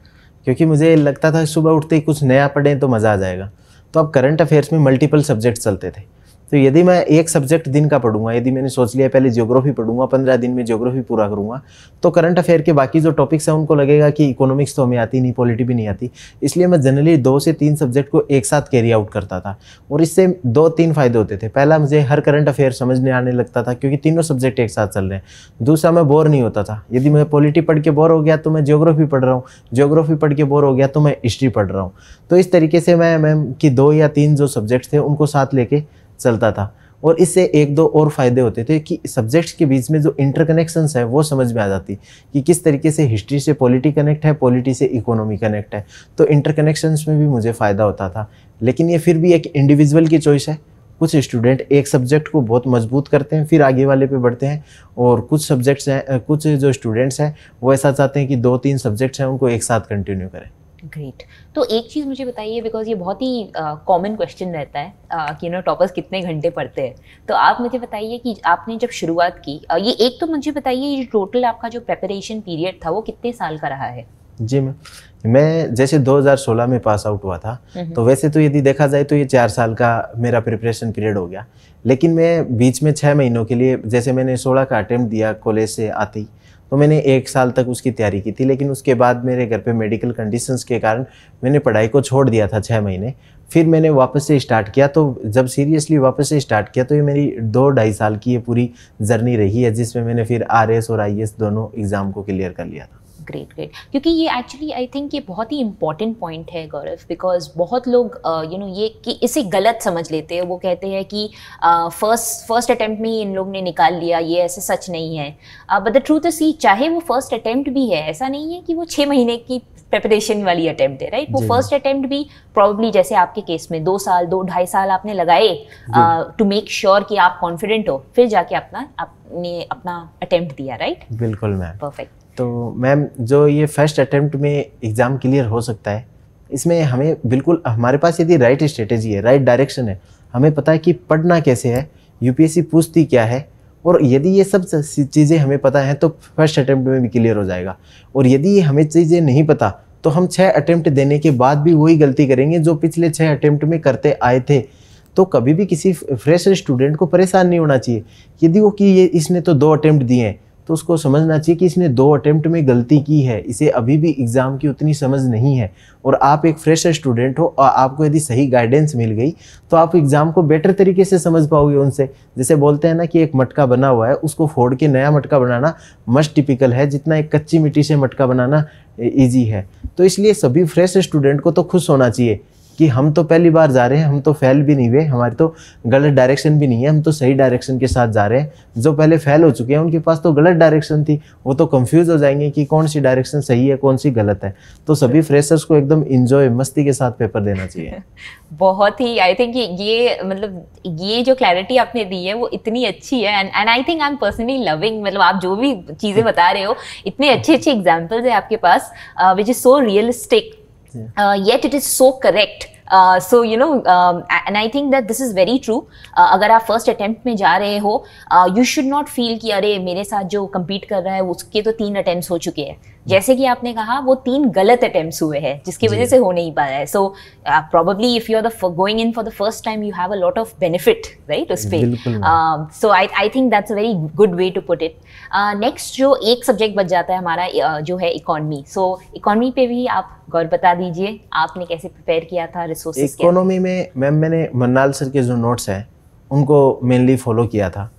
क्योंकि मुझे लगता था सुबह उठते ही कुछ नया पढ़ें तो मज़ा आ जाएगा। तो अब करंट अफेयर्स में मल्टीपल सब्जेक्ट चलते थे, तो यदि मैं एक सब्जेक्ट दिन का पढ़ूंगा, यदि मैंने सोच लिया पहले ज्योग्राफी पढ़ूंगा, 15 दिन में ज्योग्राफी पूरा करूंगा, तो करंट अफेयर के बाकी जो टॉपिक्स हैं उनको लगेगा कि इकोनॉमिक्स तो हमें आती नहीं, पॉलिटी भी नहीं आती। इसलिए मैं जनरली 2 से 3 सब्जेक्ट को एक साथ कैरी आउट करता था, और इससे 2-3 फायदे होते थे। पहला, मुझे हर करंट अफेयर समझने आने लगता था क्योंकि तीनों सब्जेक्ट एक साथ चल रहे हैं। दूसरा, मैं बोर नहीं होता था। यदि मैं पॉलिटी पढ़ के बोर हो गया तो मैं ज्योग्राफी पढ़ रहा हूँ, ज्योग्राफी पढ़ के बोर हो गया तो मैं हिस्ट्री पढ़ रहा हूँ। तो इस तरीके से मैं मैम कि 2 या 3 जो सब्जेक्ट थे उनको साथ लेके चलता था, और इससे 1-2 और फायदे होते थे कि सब्जेक्ट्स के बीच में जो इंटरकनेक्शंस है वो समझ में आ जाती कि किस तरीके से हिस्ट्री से पॉलिटी कनेक्ट है, पॉलिटी से इकोनॉमी कनेक्ट है। तो इंटरकनेक्शंस में भी मुझे फ़ायदा होता था। लेकिन ये फिर भी एक इंडिविजुअल की चॉइस है। कुछ स्टूडेंट एक सब्जेक्ट को बहुत मजबूत करते हैं फिर आगे वाले पे बढ़ते हैं, और कुछ सब्जेक्ट्स हैं, कुछ जो स्टूडेंट्स हैं वो ऐसा चाहते हैं कि 2-3 सब्जेक्ट्स हैं उनको एक साथ कंटिन्यू करें। ग्रेट। तो एक चीज़ मुझे बताइए, बिकॉज ये बहुत ही कॉमन क्वेश्चन रहता है कि टॉपर्स कितने घंटे पढ़ते हैं। तो आप मुझे बताइए कि आपने जब शुरुआत की, ये एक तो मुझे बताइए ये टोटल आपका जो प्रेपरेशन पीरियड था वो कितने साल का रहा है? जी मैं जैसे 2016 में पास आउट हुआ था, तो वैसे तो यदि देखा जाए तो ये 4 साल का मेरा प्रिपरेशन पीरियड हो गया। लेकिन मैं बीच में 6 महीनों के लिए, जैसे मैंने 16 का अटेम्प्ट दिया कॉलेज से आते ही, तो मैंने 1 साल तक उसकी तैयारी की थी। लेकिन उसके बाद मेरे घर पे मेडिकल कंडीशंस के कारण मैंने पढ़ाई को छोड़ दिया था 6 महीने। फिर मैंने वापस से स्टार्ट किया, तो जब सीरियसली वापस से स्टार्ट किया तो ये मेरी 2-2.5 साल की ये पूरी जर्नी रही है, जिसमें मैंने फिर RS और IAS दोनों एग्ज़ाम को क्लियर कर लिया था। ग्रेट। क्योंकि ये एक्चुअली आई थिंक ये बहुत ही इंपॉर्टेंट पॉइंट है गौरव, बिकॉज बहुत लोग ये कि इसे गलत समझ लेते हैं। वो कहते हैं कि फर्स्ट अटेम्प्ट में ही इन लोग ने निकाल लिया, ये ऐसे सच नहीं है। बट द ट्रूथ इज, चाहे वो फर्स्ट अटेम्प्ट भी है, ऐसा नहीं है कि वो 6 महीने की प्रिपरेशन वाली अटेम्प्ट है, राइट? वो फर्स्ट अटेम्प्ट भी प्रॉब्ली जैसे आपके केस में 2 साल 2-2.5 साल आपने लगाए टू मेक श्योर कि आप कॉन्फिडेंट हो, फिर जाके आपने अपना अटेम्प्ट दिया, राइट? बिल्कुल मैम। परफेक्ट। तो मैम, जो ये फर्स्ट अटेम्प्ट में एग्ज़ाम क्लियर हो सकता है, इसमें हमें बिल्कुल, हमारे पास यदि राइट स्ट्रेटेजी है, राइट डायरेक्शन है, हमें पता है कि पढ़ना कैसे है, UPSC पूछती क्या है, और यदि ये सब चीज़ें हमें पता हैं तो फर्स्ट अटेम्प्ट में भी क्लियर हो जाएगा। और यदि ये हमें चीज़ें नहीं पता तो हम 6 अटेम्प्ट देने के बाद भी वही गलती करेंगे जो पिछले 6 अटेम्प्ट में करते आए थे। तो कभी भी किसी फ्रेशर स्टूडेंट को परेशान नहीं होना चाहिए। यदि वो कि ये इसने तो 2 अटेम्प्ट दिए हैं तो उसको समझना चाहिए कि इसने 2 अटेम्प्ट में गलती की है, इसे अभी भी एग्ज़ाम की उतनी समझ नहीं है। और आप एक फ्रेशर स्टूडेंट हो और आपको यदि सही गाइडेंस मिल गई तो आप एग्ज़ाम को बेटर तरीके से समझ पाओगे उनसे। जैसे बोलते हैं ना कि एक मटका बना हुआ है, उसको फोड़ के नया मटका बनाना मस्ट टिपिकल है, जितना एक कच्ची मिट्टी से मटका बनाना ईजी है। तो इसलिए सभी फ्रेश स्टूडेंट को तो खुश होना चाहिए कि हम तो पहली बार जा रहे हैं, हम तो फेल भी नहीं हुए, हमारी तो गलत डायरेक्शन भी नहीं है, हम तो सही डायरेक्शन के साथ जा रहे हैं। जो पहले फेल हो चुके हैं उनके पास तो गलत डायरेक्शन थी, वो तो कंफ्यूज हो जाएंगे कि कौन सी डायरेक्शन सही है कौन सी गलत है। तो सभी फ्रेशर्स को एकदम इंजॉय मस्ती के साथ पेपर देना चाहिए। बहुत ही आई थिंक ये मतलब ये जो क्लैरिटी आपने दी है वो इतनी अच्छी है and I think I am personally loving, मतलब आप जो भी चीज़ें बता रहे हो इतने अच्छे अच्छे एग्जाम्पल्स है आपके पास which is so realistic yet it is so correct. So you know and I think that this is very true. अगर आप फर्स्ट अटेम्प्ट में जा रहे हो you should not feel कि अरे मेरे साथ जो compete कर रहा है उसके तो 3 अटेम्प्ट्स हो चुके हैं। जैसे कि आपने कहा वो 3 गलत अटेम्प्ट्स हुए हैं जिसकी वजह से हो नहीं पाया है। So probably if you are going in for the first time you have a lot of benefit, right, उस पे। So I think that's a very good way to put it. Next जो एक सब्जेक्ट बच जाता है हमारा जो है इकोनॉमी। So इकोनॉमी पे भी आप गौर बता दीजिए, आपने कैसे प्रिपेयर किया था, रिसोर्सेज क्या? इकोनॉमी में मैम मैंने मन्नाल सर के जो नोट्स हैं उनको मेनली फॉलो किया था,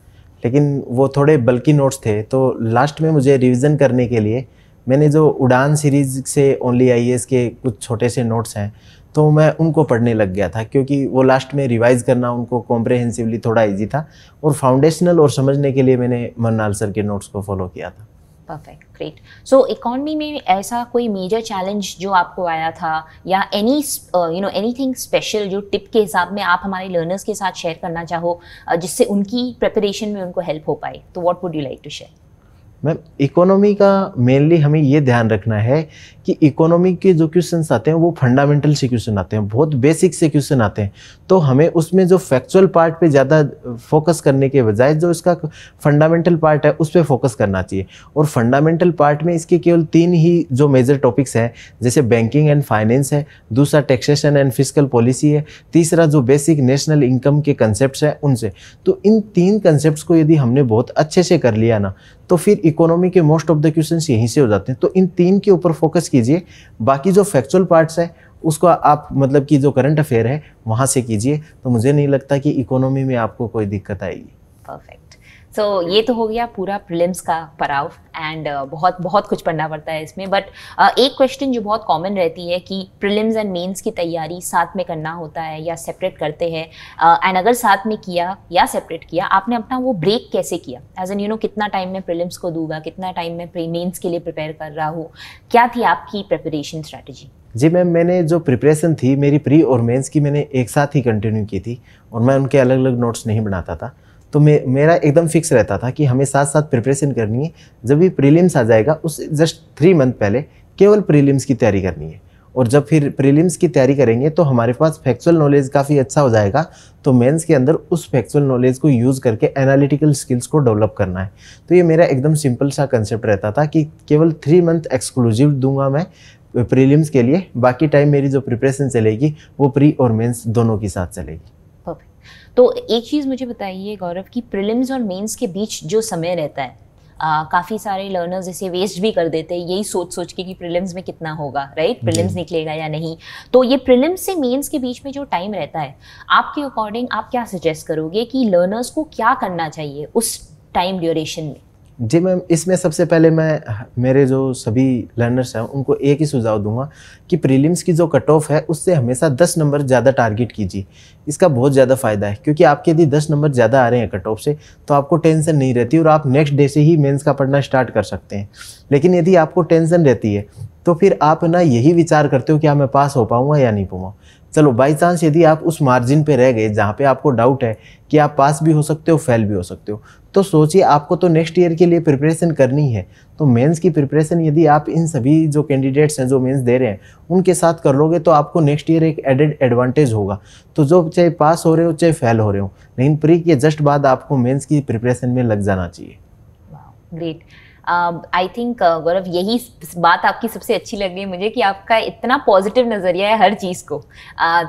लेकिन वो थोड़े बल्कि नोट्स थे। तो लास्ट में मुझे रिवीजन करने के लिए मैंने जो उड़ान सीरीज़ से ओनली आईएएस के कुछ छोटे से नोट्स हैं तो मैं उनको पढ़ने लग गया था, क्योंकि वो लास्ट में रिवाइज़ करना उनको कॉम्प्रहेंसिवली थोड़ा इजी था। और फाउंडेशनल और समझने के लिए मैंने मन्नाल सर के नोट्स को फॉलो किया था। Perfect, great. सो इकोनॉमी में ऐसा कोई मेजर चैलेंज जो आपको आया था या एनी एनीथिंग स्पेशल जो टिप के हिसाब में आप हमारे लर्नर्स के साथ शेयर करना चाहो जिससे उनकी प्रिपरेशन में उनको हेल्प हो पाए, तो what would you like to share? Ma'am economy का मेनली हमें ये ध्यान रखना है कि इकोनॉमी के जो क्वेश्चंस आते हैं वो फंडामेंटल से क्वेश्चन आते हैं, बहुत बेसिक से क्वेश्चन आते हैं। तो हमें उसमें जो फैक्चुअल पार्ट पे ज़्यादा फोकस करने के बजाय जो इसका फंडामेंटल पार्ट है उस पर फोकस करना चाहिए। और फंडामेंटल पार्ट में इसके केवल 3 ही जो मेजर टॉपिक्स हैं, जैसे बैंकिंग एंड फाइनेंस है, दूसरा टैक्सेशन एंड फिस्कल पॉलिसी है, तीसरा जो बेसिक नेशनल इनकम के कंसेप्ट हैं उनसे। तो इन 3 कंसेप्ट को यदि हमने बहुत अच्छे से कर लिया ना तो फिर इकोनॉमी के मोस्ट ऑफ द क्वेश्चंस यहीं से हो जाते हैं। तो इन 3 के ऊपर फोकस कीजिए, बाकी जो फैक्चुअल पार्ट्स है उसको आप मतलब कि जो करंट अफेयर है वहाँ से कीजिए। तो मुझे नहीं लगता कि इकोनॉमी में आपको कोई दिक्कत आएगी। परफेक्ट। सो ये तो हो गया पूरा प्रीलिम्स का पड़ाव एंड बहुत बहुत कुछ पढ़ना पड़ता है इसमें। बट एक क्वेश्चन जो बहुत कॉमन रहती है कि प्रीलिम्स एंड मेंस की तैयारी साथ में करना होता है या सेपरेट करते हैं, एंड अगर साथ में किया या सेपरेट किया, आपने अपना वो ब्रेक कैसे किया? एज एन कितना टाइम मैं प्रीलिम्स को दूंगा, कितना टाइम मैं मेंस के लिए प्रिपेयर कर रहा हूँ, क्या थी आपकी प्रिपरेशन स्ट्रैटेजी? जी मैम, मैंने जो प्रिपरेशन थी मेरी प्री और मेंस की मैंने एक साथ ही कंटिन्यू की थी और मैं उनके अलग अलग नोट्स नहीं बनाता था। तो मेरा एकदम फिक्स रहता था कि हमें साथ साथ प्रिपरेशन करनी है। जब भी प्रीलिम्स आ जाएगा उससे जस्ट 3 मंथ पहले केवल प्रीलिम्स की तैयारी करनी है, और जब फिर प्रीलिम्स की तैयारी करेंगे तो हमारे पास फैक्चुअल नॉलेज काफ़ी अच्छा हो जाएगा। तो मेंस के अंदर उस फैक्चुअल नॉलेज को यूज़ करके एनालिटिकल स्किल्स को डेवलप करना है। तो ये मेरा एकदम सिंपल सा कंसेप्ट रहता था कि केवल 3 मंथ एक्सक्लूसिव दूंगा मैं प्रीलिम्स के लिए, बाकी टाइम मेरी जो प्रिपरेशन चलेगी वो प्री और मेंस दोनों के साथ चलेगी। परफेक्ट। तो एक चीज़ मुझे बताइए गौरव कि प्रीलिम्स और मेंस के बीच जो समय रहता है, काफ़ी सारे लर्नर्स इसे वेस्ट भी कर देते हैं यही सोच के कि प्रीलिम्स में कितना होगा, राइट, प्रीलिम्स निकलेगा या नहीं। तो ये प्रीलिम्स से मेंस के बीच में जो टाइम रहता है, आपके अकॉर्डिंग आप क्या सजेस्ट करोगे कि लर्नर्स को क्या करना चाहिए उस टाइम ड्यूरेशन में? जी मैम, इसमें सबसे पहले मैं मेरे जो सभी लर्नर्स हैं उनको एक ही सुझाव दूंगा कि प्रीलिम्स की जो कट ऑफ है उससे हमेशा 10 नंबर ज़्यादा टारगेट कीजिए। इसका बहुत ज़्यादा फ़ायदा है, क्योंकि आपके यदि 10 नंबर ज़्यादा आ रहे हैं कट ऑफ से तो आपको टेंशन नहीं रहती और आप नेक्स्ट डे से ही मेंस का पढ़ना स्टार्ट कर सकते हैं। लेकिन यदि आपको टेंशन रहती है तो फिर आप ना यही विचार करते हो कि मैं पास हो पाऊँगा या नहीं पाऊँगा। चलो बाई चांस यदि आप उस मार्जिन पे रह गए जहाँ पे आपको डाउट है कि आप पास भी हो सकते हो, फेल भी हो सकते हो, तो सोचिए आपको तो नेक्स्ट ईयर के लिए प्रिपरेशन करनी है। तो मेंस की प्रिपरेशन यदि आप इन सभी जो कैंडिडेट्स हैं जो मेंस दे रहे हैं उनके साथ कर लोगे तो आपको नेक्स्ट ईयर एक एडेड एडवांटेज होगा। तो जो चाहे पास हो रहे हो चाहे फेल हो रहे हो, लेकिन प्री के जस्ट बाद आपको मेंस की प्रिपरेशन में लग जाना चाहिए। ग्रेट। आई थिंक गौरव, यही बात आपकी सबसे अच्छी लग रही है मुझे कि आपका इतना पॉजिटिव नज़रिया है हर चीज़ को।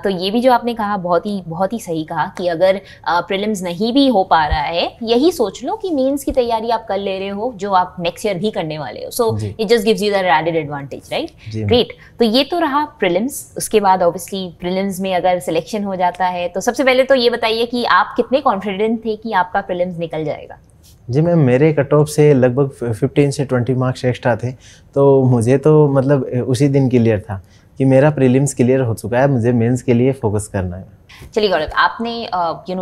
तो ये भी जो आपने कहा बहुत ही सही कहा कि अगर प्रीलिम्स नहीं भी हो पा रहा है, यही सोच लो कि मेंस की तैयारी आप कर ले रहे हो जो आप नेक्स्ट ईयर भी करने वाले हो। So it just gives you that added advantage, right? Great. तो ये तो रहा प्रीलिम्स। उसके बाद ऑब्वियसली प्रीलिम्स में अगर सिलेक्शन हो जाता है तो सबसे पहले तो ये बताइए कि आप कितने कॉन्फिडेंट थे कि आपका प्रीलिम्स निकल जाएगा? जी मैम, मेरे कट ऑफ से लगभग 15 से 20 मार्क्स एक्स्ट्रा थे, तो मुझे तो मतलब उसी दिन क्लियर था कि मेरा प्रीलिम्स क्लियर हो चुका है, मुझे मेंस के लिए फोकस करना है। चलिए गौरव, आपने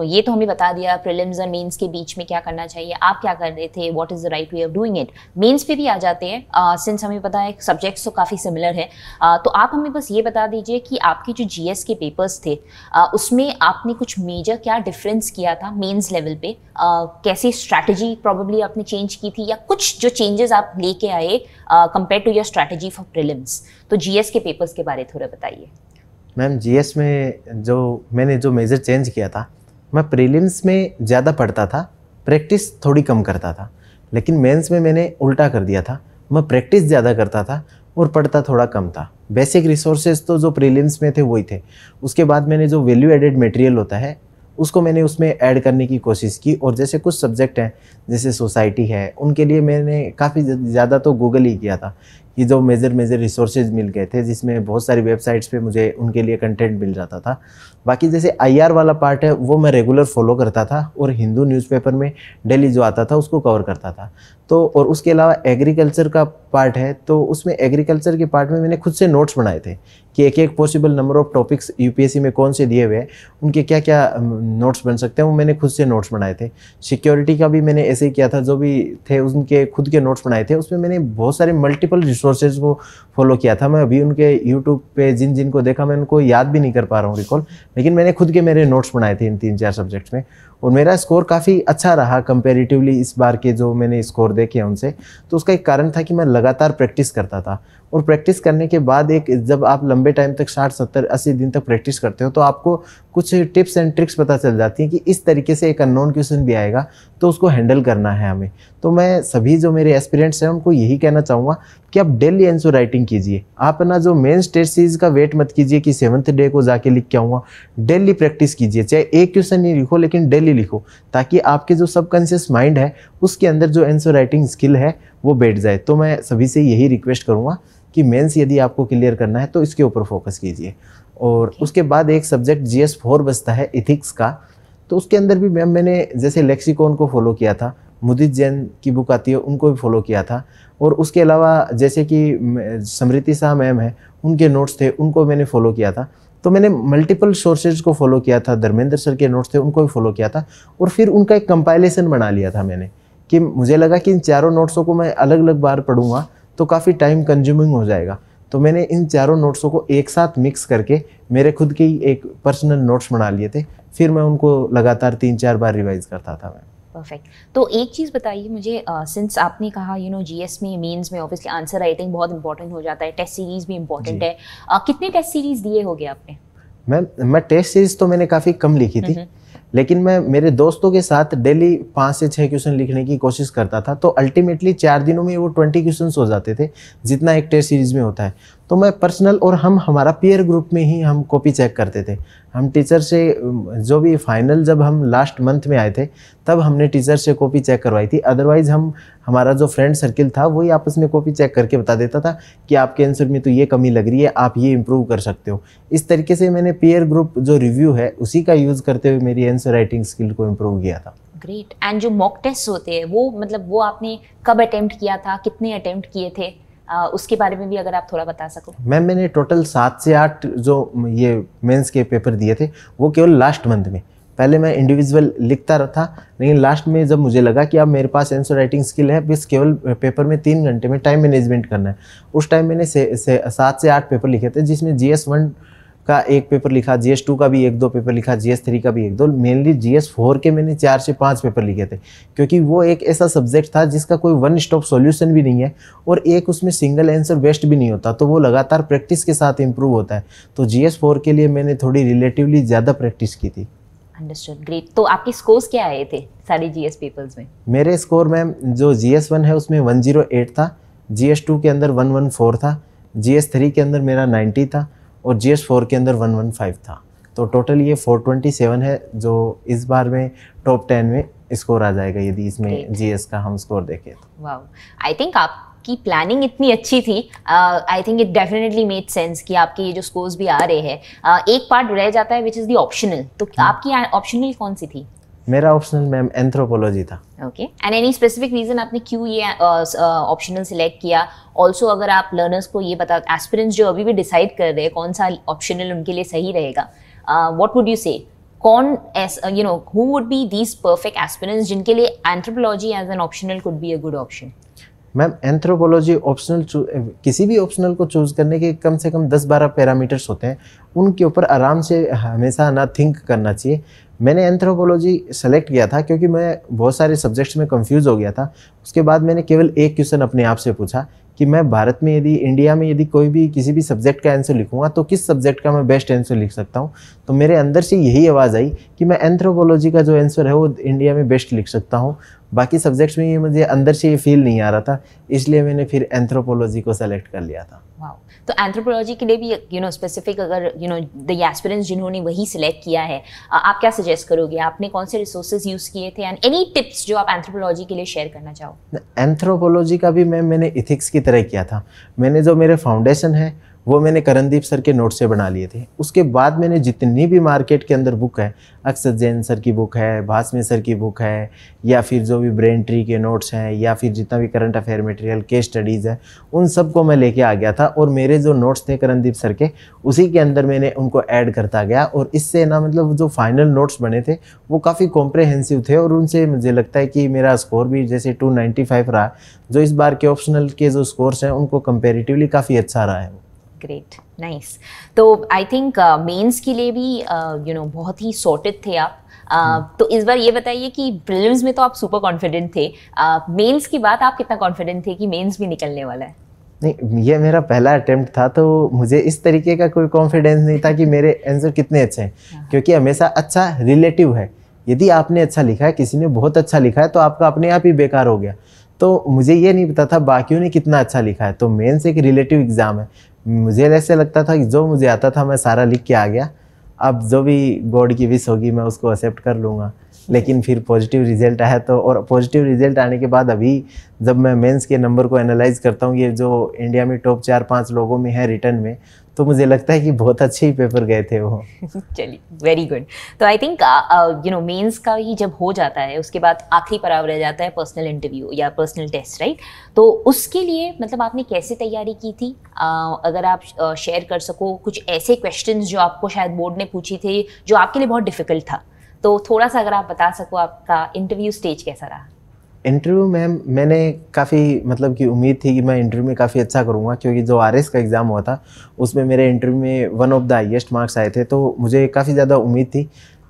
ये तो हमें बता दिया प्रीलिम्स और मेंस के बीच में क्या करना चाहिए, आप क्या कर रहे थे, what is the right way of doing it. Mains पे भी आ जाते हैं, सिंस हमें पता है सब्जेक्ट्स तो काफ़ी सिमिलर है। तो आप हमें बस ये बता दीजिए कि आपके जो जीएस के पेपर्स थे उसमें आपने कुछ मेजर क्या डिफरेंस किया था मेंस लेवल पे, कैसी स्ट्रैटेजी प्रॉब्ली आपने चेंज की थी या कुछ जो चेंजेस आप लेके आए compare to your strategy for prelims. तो जीएस के पेपर्स के बारे थोड़ा बताइए। मैम, जीएस में मैंने जो मेजर चेंज किया था, मैं प्रीलिम्स में ज़्यादा पढ़ता था, प्रैक्टिस थोड़ी कम करता था। लेकिन मेंस में मैंने उल्टा कर दिया था, मैं प्रैक्टिस ज़्यादा करता था और पढ़ता थोड़ा कम था। बेसिक रिसोर्सेज तो जो प्रीलिम्स में थे वही थे, उसके बाद मैंने जो वैल्यू एडेड मटेरियल होता है उसको मैंने उसमें ऐड करने की कोशिश की। और जैसे कुछ सब्जेक्ट हैं जैसे सोसाइटी है, उनके लिए मैंने काफ़ी ज़्यादा तो गूगल ही किया था कि जो मेजर रिसोर्सेज मिल गए थे, जिसमें बहुत सारी वेबसाइट्स पे मुझे उनके लिए कंटेंट मिल जाता था। बाकी जैसे आईआर वाला पार्ट है वो मैं रेगुलर फॉलो करता था और हिंदू न्यूज़पेपर में डेली जो आता था उसको कवर करता था। तो और उसके अलावा एग्रीकल्चर का पार्ट है, तो उसमें एग्रीकल्चर के पार्ट में मैंने खुद से नोट्स बनाए थे कि एक एक possible number of topics UPSC में कौन से दिए हुए हैं, उनके क्या क्या नोट्स बन सकते हैं, वो मैंने खुद से नोट्स बनाए थे। सिक्योरिटी का भी मैंने ऐसे ही किया था, जो भी थे उनके खुद के नोट्स बनाए थे। उसमें मैंने बहुत सारे मल्टीपल रिसोर्सेज को फॉलो किया था। मैं अभी उनके यूट्यूब पे जिन को देखा मैं उनको याद भी नहीं कर पा रहा हूँ रिकॉल, लेकिन मैंने खुद के मेरे नोट्स बनाए थे इन 3-4 सब्जेक्ट्स में और मेरा स्कोर काफ़ी अच्छा रहा कंपैरेटिवली इस बार के जो मैंने स्कोर देखे हैं उनसे। तो उसका एक कारण था कि मैं लगातार प्रैक्टिस करता था और प्रैक्टिस करने के बाद जब आप लंबे टाइम तक 60, 70, 80 दिन तक प्रैक्टिस करते हो तो आपको कुछ टिप्स एंड ट्रिक्स पता चल जाती हैं कि इस तरीके से एक अननोन क्वेश्चन भी आएगा तो उसको हैंडल करना है हमें। तो मैं सभी जो मेरे एस्पिरेंट्स हैं उनको यही कहना चाहूँगा कि आप डेली आंसर राइटिंग कीजिए। आप ना जो मेंस टेस्ट सीरीज का वेट मत कीजिए कि 7th डे को जाके लिख के आऊँगा। डेली प्रैक्टिस कीजिए, चाहे एक क्वेश्चन नहीं लिखो लेकिन डेली लिखो, ताकि आपके जो सबकॉन्शियस माइंड है उसके अंदर जो आंसर राइटिंग स्किल है वो बैठ जाए। तो मैं सभी से यही रिक्वेस्ट करूँगा कि मेंस यदि आपको क्लियर करना है तो इसके ऊपर फोकस कीजिए। और उसके बाद एक सब्जेक्ट GS4 बचता है इथिक्स का, तो उसके अंदर भी मैम मैंने जैसे लेक्सिकॉन को फॉलो किया था, मुदित जैन की बुक आती है उनको भी फॉलो किया था, और उसके अलावा जैसे कि समृति शाह मैम है उनके नोट्स थे उनको मैंने फॉलो किया था। तो मैंने मल्टीपल सोर्सेज को फॉलो किया था, धर्मेंद्र सर के नोट्स थे उनको भी फॉलो किया था और फिर उनका एक कंपाइलेशन बना लिया था मैंने, कि मुझे लगा कि इन चारों नोट्सों को मैं अलग अलग बार पढ़ूंगा तो काफ़ी टाइम कंज्यूमिंग हो जाएगा। तो मैंने इन चारों नोट्सों को एक साथ मिक्स करके मेरे खुद के ही एक पर्सनल नोट्स बना लिए थे, फिर मैं उनको लगातार 3-4 बार रिवाइज करता था मैं। परफेक्ट। तो एक चीज़ बताइए मुझे, सिंस आपने कहा जीएस में मेंस में ऑब्वियसली आंसर राइटिंग बहुत इंपॉर्टेंट हो जाता है, टेस्ट सीरीज भी इंपॉर्टेंट है, कितने टेस्ट सीरीज दिए होगे आपने? मैं टेस्ट सीरीज तो मैंने काफ़ी कम लिखी थी, लेकिन मैं मेरे दोस्तों के साथ डेली 5 से 6 क्वेश्चन लिखने की कोशिश करता था। तो अल्टीमेटली 4 दिनों में वो 20 क्वेश्चंस हो जाते थे जितना एक टेस्ट सीरीज में होता है। तो मैं पर्सनल और हमारा पीयर ग्रुप में ही हम कॉपी चेक करते थे। हम टीचर से जो भी फाइनल जब हम लास्ट मंथ में आए थे तब हमने टीचर से कॉपी चेक करवाई थी। अदरवाइज़ हमारा जो फ्रेंड सर्किल था वही आपस में कॉपी चेक करके बता देता था कि आपके आंसर में तो ये कमी लग रही है, आप ये इम्प्रूव कर सकते हो। इस तरीके से मैंने पीयर ग्रुप जो रिव्यू है उसी का यूज़ करते हुए मेरी आंसर राइटिंग स्किल को इम्प्रूव किया था। ग्रेट। एंड जो मॉक टेस्ट होते हैं वो आपने कब अटेम्प्ट किया था, कितने अटेम्प्ट किए थे, उसके बारे में भी अगर आप थोड़ा बता सको। मैम मैंने टोटल 7 से 8 जो ये मेंस के पेपर दिए थे वो केवल लास्ट मंथ में। पहले मैं इंडिविजुअल लिखता रहा था, लेकिन लास्ट में जब मुझे लगा कि अब मेरे पास आंसर राइटिंग स्किल है, बस केवल पेपर में 3 घंटे में टाइम मैनेजमेंट करना है, उस टाइम मैंने 7 से 8 पेपर लिखे थे, जिसमें GS1 का एक पेपर लिखा, GS2 का भी 1-2 पेपर लिखा, GS3 का भी 1-2, मेनली GS4 के मैंने 4 से 5 पेपर लिखे थे, क्योंकि वो एक ऐसा सब्जेक्ट था जिसका कोई वन स्टॉप सॉल्यूशन भी नहीं है और एक उसमें सिंगल आंसर बेस्ट भी नहीं होता, तो वो लगातार प्रैक्टिस के साथ इम्प्रूव होता है। तो GS4 के लिए मैंने थोड़ी रिलेटिवली ज़्यादा प्रैक्टिस की थी। Understood, great. तो आपके स्कोर्स क्या आए थे सारे जीएस पेपर्स में? मेरे स्कोर मैम जो GS1 है उसमें 108 था, GS2 के अंदर 114 था, GS3 के अंदर मेरा 90 था और GS4 के अंदर 115 था। तो टोटल ये 427 है, जो इस बार में टॉप 10 में स्कोर आ जाएगा यदि इसमें GS का हम स्कोर देखें तो। वाओ, आई थिंक आपकी प्लानिंग इतनी अच्छी थी, I think it definitely made sense कि आपके ये जो स्कोर्स भी आ रहे हैं। एक पार्ट रह जाता है विच इज़ द ऑप्शनल, तो आपकी ऑप्शनल कौन सी थी? मेरा ऑप्शनल मैम एंथ्रोपोलॉजी था। Okay, and any specific reason आपने क्यों ये ऑप्शनल सिलेक्ट किया? ऑल्सो अगर आप लर्नर्स को ये बता, एस्पिरेंट्स जो अभी भी डिसाइड कर रहे हैं कौन सा ऑप्शनल उनके लिए सही रहेगा, व्हाट वुड यू से, कौन you know who would be these perfect aspirants जिनके लिए anthropology as an optional could be a good option? Ma'am anthropology optional किसी भी ऑप्शनल को चूज़ करने के कम से कम 10-12 पैरामीटर्स होते हैं, उनके ऊपर आराम से हमेशा ना थिंक करना चाहिए। मैंने एंथ्रोपोलॉजी सेलेक्ट किया था क्योंकि मैं बहुत सारे सब्जेक्ट्स में कंफ्यूज हो गया था। उसके बाद मैंने केवल एक क्वेश्चन अपने आप से पूछा कि मैं भारत में यदि इंडिया में यदि कोई भी किसी भी सब्जेक्ट का आंसर लिखूंगा तो किस सब्जेक्ट का मैं बेस्ट आंसर लिख सकता हूं। तो मेरे अंदर से यही आवाज़ आई कि मैं एंथ्रोपोलॉजी का जो आंसर है वो इंडिया में बेस्ट लिख सकता हूँ। बाकी सब्जेक्ट्स में ये मुझे अंदर से ये फील नहीं आ रहा था, इसलिए मैंने फिर एंथ्रोपोलॉजी को सेलेक्ट कर लिया था। वाओ, तो एंथ्रोपोलॉजी के लिए भी यू नो स्पेसिफिक अगर यू नो द एस्पिरेंट्स जिन्होंने वही सिलेक्ट किया है, आप क्या सजेस्ट करोगे? आपने कौन से रिसोर्सेज यूज़ किए थे एंड एनी टिप्स जो आप एंथ्रोपोलॉजी के लिए शेयर करना चाहो? एंथ्रोपोलॉजी का भी मैंने इथिक्स की तरह किया था। मैंने जो मेरे फाउंडेशन है वो मैंने करणदीप सर के नोट से बना लिए थे। उसके बाद मैंने जितनी भी मार्केट के अंदर बुक है, अक्षत जैन सर की बुक है, भासमी सर की बुक है, या फिर जो भी ब्रेन ट्री के नोट्स हैं, या फिर जितना भी current affair material, case studies है, उन सब को मैं लेके आ गया था। और मेरे जो नोट्स थे करणदीप सर के, उसी के अंदर मैंने उनको ऐड करता गया और इससे ना मतलब जो फाइनल नोट्स बने थे वो काफ़ी कॉम्प्रहेंसिव थे और उनसे मुझे लगता है कि मेरा स्कोर भी जैसे 295 रहा, जो इस बार के ऑप्शनल के जो स्कोर्स हैं उनको कंपेरेटिवली काफ़ी अच्छा रहा है। Great, nice. तो आई थिंक मेंस के लिए भी यू नो बहुत ही सॉर्टेड थे आप। तो इस बार ये बताइए कि प्रीलिम्स में तो आप सुपर कॉन्फिडेंट थे, मेंस की बात आप कितना कॉन्फिडेंट थे कि मेंस भी निकलने वाला है? नहीं, ये मेरा पहला अटेम्प्ट था तो मुझे इस तरीके का कोई कॉन्फिडेंस नहीं था कि मेरे आंसर कितने अच्छे हैं, क्योंकि हमेशा अच्छा रिलेटिव है। यदि आपने अच्छा लिखा है, किसी ने बहुत अच्छा लिखा है, तो आपका अपने आप ही बेकार हो गया। तो मुझे ये नहीं पता था बाकियों ने कितना अच्छा लिखा है। तो मेंस एक रिलेटिव एग्ज़ाम है। मुझे ऐसे लगता था कि जो मुझे आता था मैं सारा लिख के आ गया, अब जो भी गॉड की विश होगी मैं उसको एक्सेप्ट कर लूँगा। लेकिन फिर पॉजिटिव रिजल्ट आया तो, और पॉजिटिव रिजल्ट आने के बाद अभी जब मैं मेंस के नंबर को एनालाइज करता हूँ, ये जो इंडिया में टॉप 4-5 लोगों में है रिटर्न में, तो मुझे लगता है कि बहुत अच्छे ही पेपर गए थे वो। चलिए, वेरी गुड। तो I think you know mains का ही जब हो जाता है उसके बाद आखिरी पड़ाव रह जाता है पर्सनल इंटरव्यू या पर्सनल टेस्ट, राइट? तो उसके लिए मतलब आपने कैसे तैयारी की थी? अगर आप शेयर कर सको कुछ ऐसे क्वेश्चंस जो आपको शायद बोर्ड ने पूछी थे जो आपके लिए बहुत डिफिकल्ट था, तो थोड़ा सा अगर आप बता सको आपका इंटरव्यू स्टेज कैसा रहा? इंटरव्यू मैम मैंने काफ़ी मतलब कि उम्मीद थी कि मैं इंटरव्यू में काफ़ी अच्छा करूँगा, क्योंकि जो RS का एग्ज़ाम हुआ था उसमें मेरे इंटरव्यू में one of the highest marks आए थे, तो मुझे काफ़ी ज़्यादा उम्मीद थी।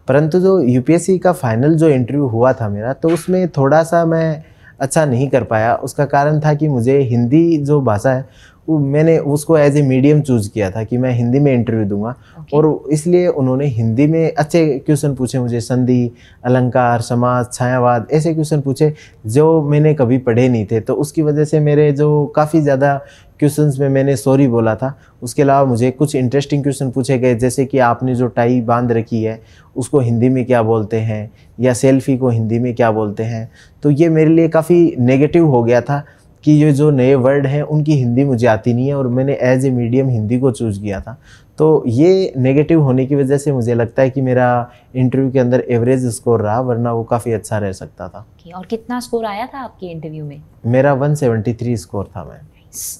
परंतु जो UPSC का फाइनल जो इंटरव्यू हुआ था मेरा, तो उसमें थोड़ा सा मैं अच्छा नहीं कर पाया। उसका कारण था कि मुझे हिंदी जो भाषा है वो मैंने उसको एज ए मीडियम चूज़ किया था कि मैं हिंदी में इंटरव्यू दूंगा। और इसलिए उन्होंने हिंदी में अच्छे क्वेश्चन पूछे मुझे, संधि, अलंकार, समास, छायावाद, ऐसे क्वेश्चन पूछे जो मैंने कभी पढ़े नहीं थे। तो उसकी वजह से मेरे जो काफ़ी ज़्यादा क्वेश्चंस में मैंने सॉरी बोला था। उसके अलावा मुझे कुछ इंटरेस्टिंग क्वेश्चन पूछे गए, जैसे कि आपने जो टाई बांध रखी है उसको हिंदी में क्या बोलते हैं, या सेल्फी को हिंदी में क्या बोलते हैं। तो ये मेरे लिए काफ़ी नेगेटिव हो गया था कि ये जो नए वर्ड हैं उनकी हिंदी मुझे आती नहीं है, और मैंने एज ए मीडियम हिंदी को चूज़ किया था। तो ये नेगेटिव होने की वजह से मुझे लगता है कि मेरा इंटरव्यू के अंदर एवरेज स्कोर रहा, वरना वो काफ़ी अच्छा रह सकता था। और कितना स्कोर आया था आपके इंटरव्यू में? मेरा 173 स्कोर था ma'am.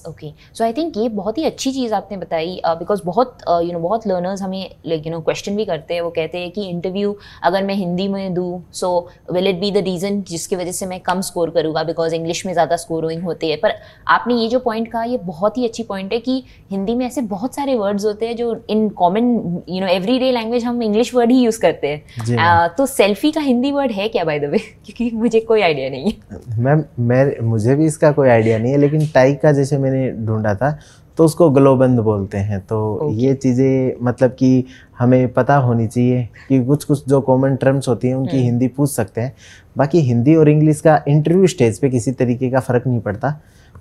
Okay, so I think ये बहुत ही अच्छी चीज़ आपने बताई, बिकॉज बहुत बहुत लर्नर्स हमें क्वेश्चन भी करते हैं। वो कहते हैं कि इंटरव्यू अगर मैं हिंदी में दूँ, so will it be the reason जिसकी वजह से मैं कम स्कोर करूँगा, बिकॉज इंग्लिश में ज़्यादा स्कोरिंग होती है। पर आपने ये जो पॉइंट कहा, ये बहुत ही अच्छी पॉइंट है कि हिंदी में ऐसे बहुत सारे वर्ड्स होते हैं जो इन कॉमन एवरीडे लैंग्वेज हम इंग्लिश वर्ड ही यूज़ करते हैं। तो सेल्फी का हिंदी वर्ड है क्या, बाय द वे? क्योंकि मुझे कोई आइडिया नहीं है। मैम मुझे भी इसका कोई आइडिया नहीं है, लेकिन टाई का जैसे मैंने ढूंढा था तो उसको ग्लोबंद बोलते हैं। तो ये चीज़ें मतलब कि हमें पता होनी चाहिए कि कुछ कुछ जो कॉमन टर्म्स होती हैं उनकी हिंदी पूछ सकते हैं। बाकी हिंदी और इंग्लिश का इंटरव्यू स्टेज पे किसी तरीके का फ़र्क नहीं पड़ता।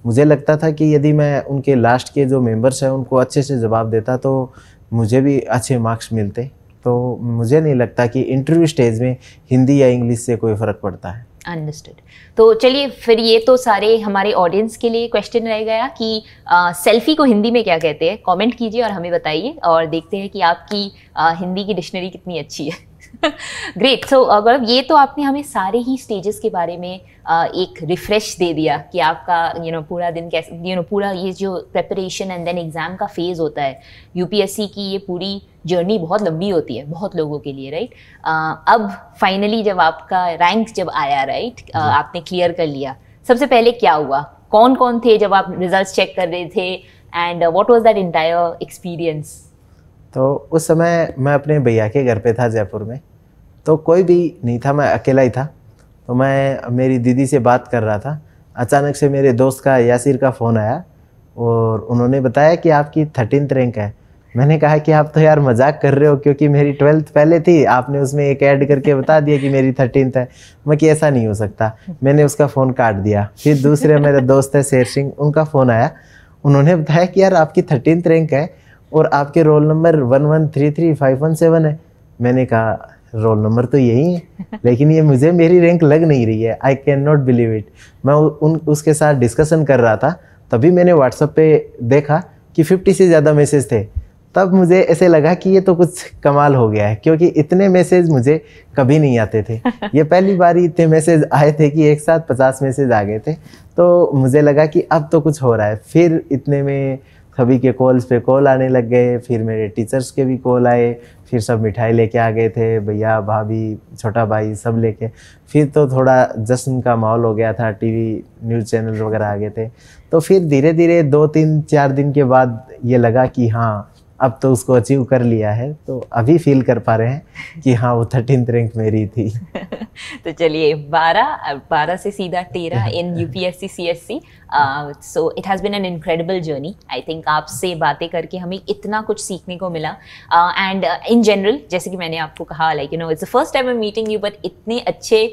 मुझे लगता था कि यदि मैं उनके लास्ट के जो मेंबर्स हैं उनको अच्छे से जवाब देता तो मुझे भी अच्छे मार्क्स मिलते। तो मुझे नहीं लगता कि इंटरव्यू स्टेज में हिंदी या इंग्लिश से कोई फ़र्क पड़ता है। अंडरस्टूड। तो चलिए फिर, ये तो सारे हमारे ऑडियंस के लिए क्वेश्चन रह गया कि सेल्फी को हिंदी में क्या कहते हैं। कमेंट कीजिए और हमें बताइए, और देखते हैं कि आपकी हिंदी की डिक्शनरी कितनी अच्छी है। ग्रेट। सो गौरव, ये तो आपने हमें सारे ही स्टेजेस के बारे में एक रिफ्रेश दे दिया कि आपका पूरा दिन कैसे, पूरा ये जो प्रेपरेशन एंड देन एग्जाम का फेज होता है यूपीएससी की, ये पूरी जर्नी बहुत लंबी होती है बहुत लोगों के लिए, राइट? अब फाइनली जब आपका रैंक जब आया, राइट, आपने क्लियर कर लिया, सबसे पहले क्या हुआ? कौन कौन थे जब आप रिजल्ट्स चेक कर रहे थे, and what was that entire experience? तो उस समय मैं अपने भैया के घर पे था जयपुर में, तो कोई भी नहीं था, मैं अकेला ही था। तो मैं मेरी दीदी से बात कर रहा था, अचानक से मेरे दोस्त का यासिर का फ़ोन आया और उन्होंने बताया कि आपकी 13th रैंक है। मैंने कहा कि आप तो यार मजाक कर रहे हो, क्योंकि मेरी 12th पहले थी, आपने उसमें एक ऐड करके बता दिया कि मेरी 13th है। मैं कि ऐसा नहीं हो सकता, मैंने उसका फ़ोन काट दिया। फिर दूसरे मेरे दोस्त है शेर सिंह, उनका फ़ोन आया, उन्होंने बताया कि यार आपकी 13th रैंक है और आपके रोल नंबर 1133517 है। मैंने कहा रोल नंबर तो यही है, लेकिन ये मुझे मेरी रैंक लग नहीं रही है, I can not believe it. मैं उसके साथ डिस्कशन कर रहा था, तभी मैंने व्हाट्सएप पे देखा कि 50 से ज़्यादा मैसेज थे। तब मुझे ऐसे लगा कि ये तो कुछ कमाल हो गया है, क्योंकि इतने मैसेज मुझे कभी नहीं आते थे। ये पहली बार ही इतने मैसेज आए थे कि एक साथ 50 मैसेज आ गए थे। तो मुझे लगा कि अब तो कुछ हो रहा है। फिर इतने में सभी के कॉल्स पे कॉल आने लग गए, फिर मेरे टीचर्स के भी कॉल आए, फिर सब मिठाई लेके आ गए थे, भैया भाभी छोटा भाई सब लेके। फिर तो थोड़ा जश्न का माहौल हो गया था, टीवी न्यूज़ चैनल वगैरह आ गए थे। तो फिर धीरे धीरे 2-3-4 दिन के बाद ये लगा कि हाँ अब तो उसको अचीव कर लिया है। तो अभी फील कर पा रहे हैं कि हाँ वो 13th रैंक मेरी थी। तो चलिए 12 से सीधा 13 in UPSC CSC. So it has been an incredible journey. I think आपसे बातें करके हमें इतना कुछ सीखने को मिला, एंड इन जनरल जैसे कि मैंने आपको कहा, like it's the first time I am meeting you, but इतने अच्छे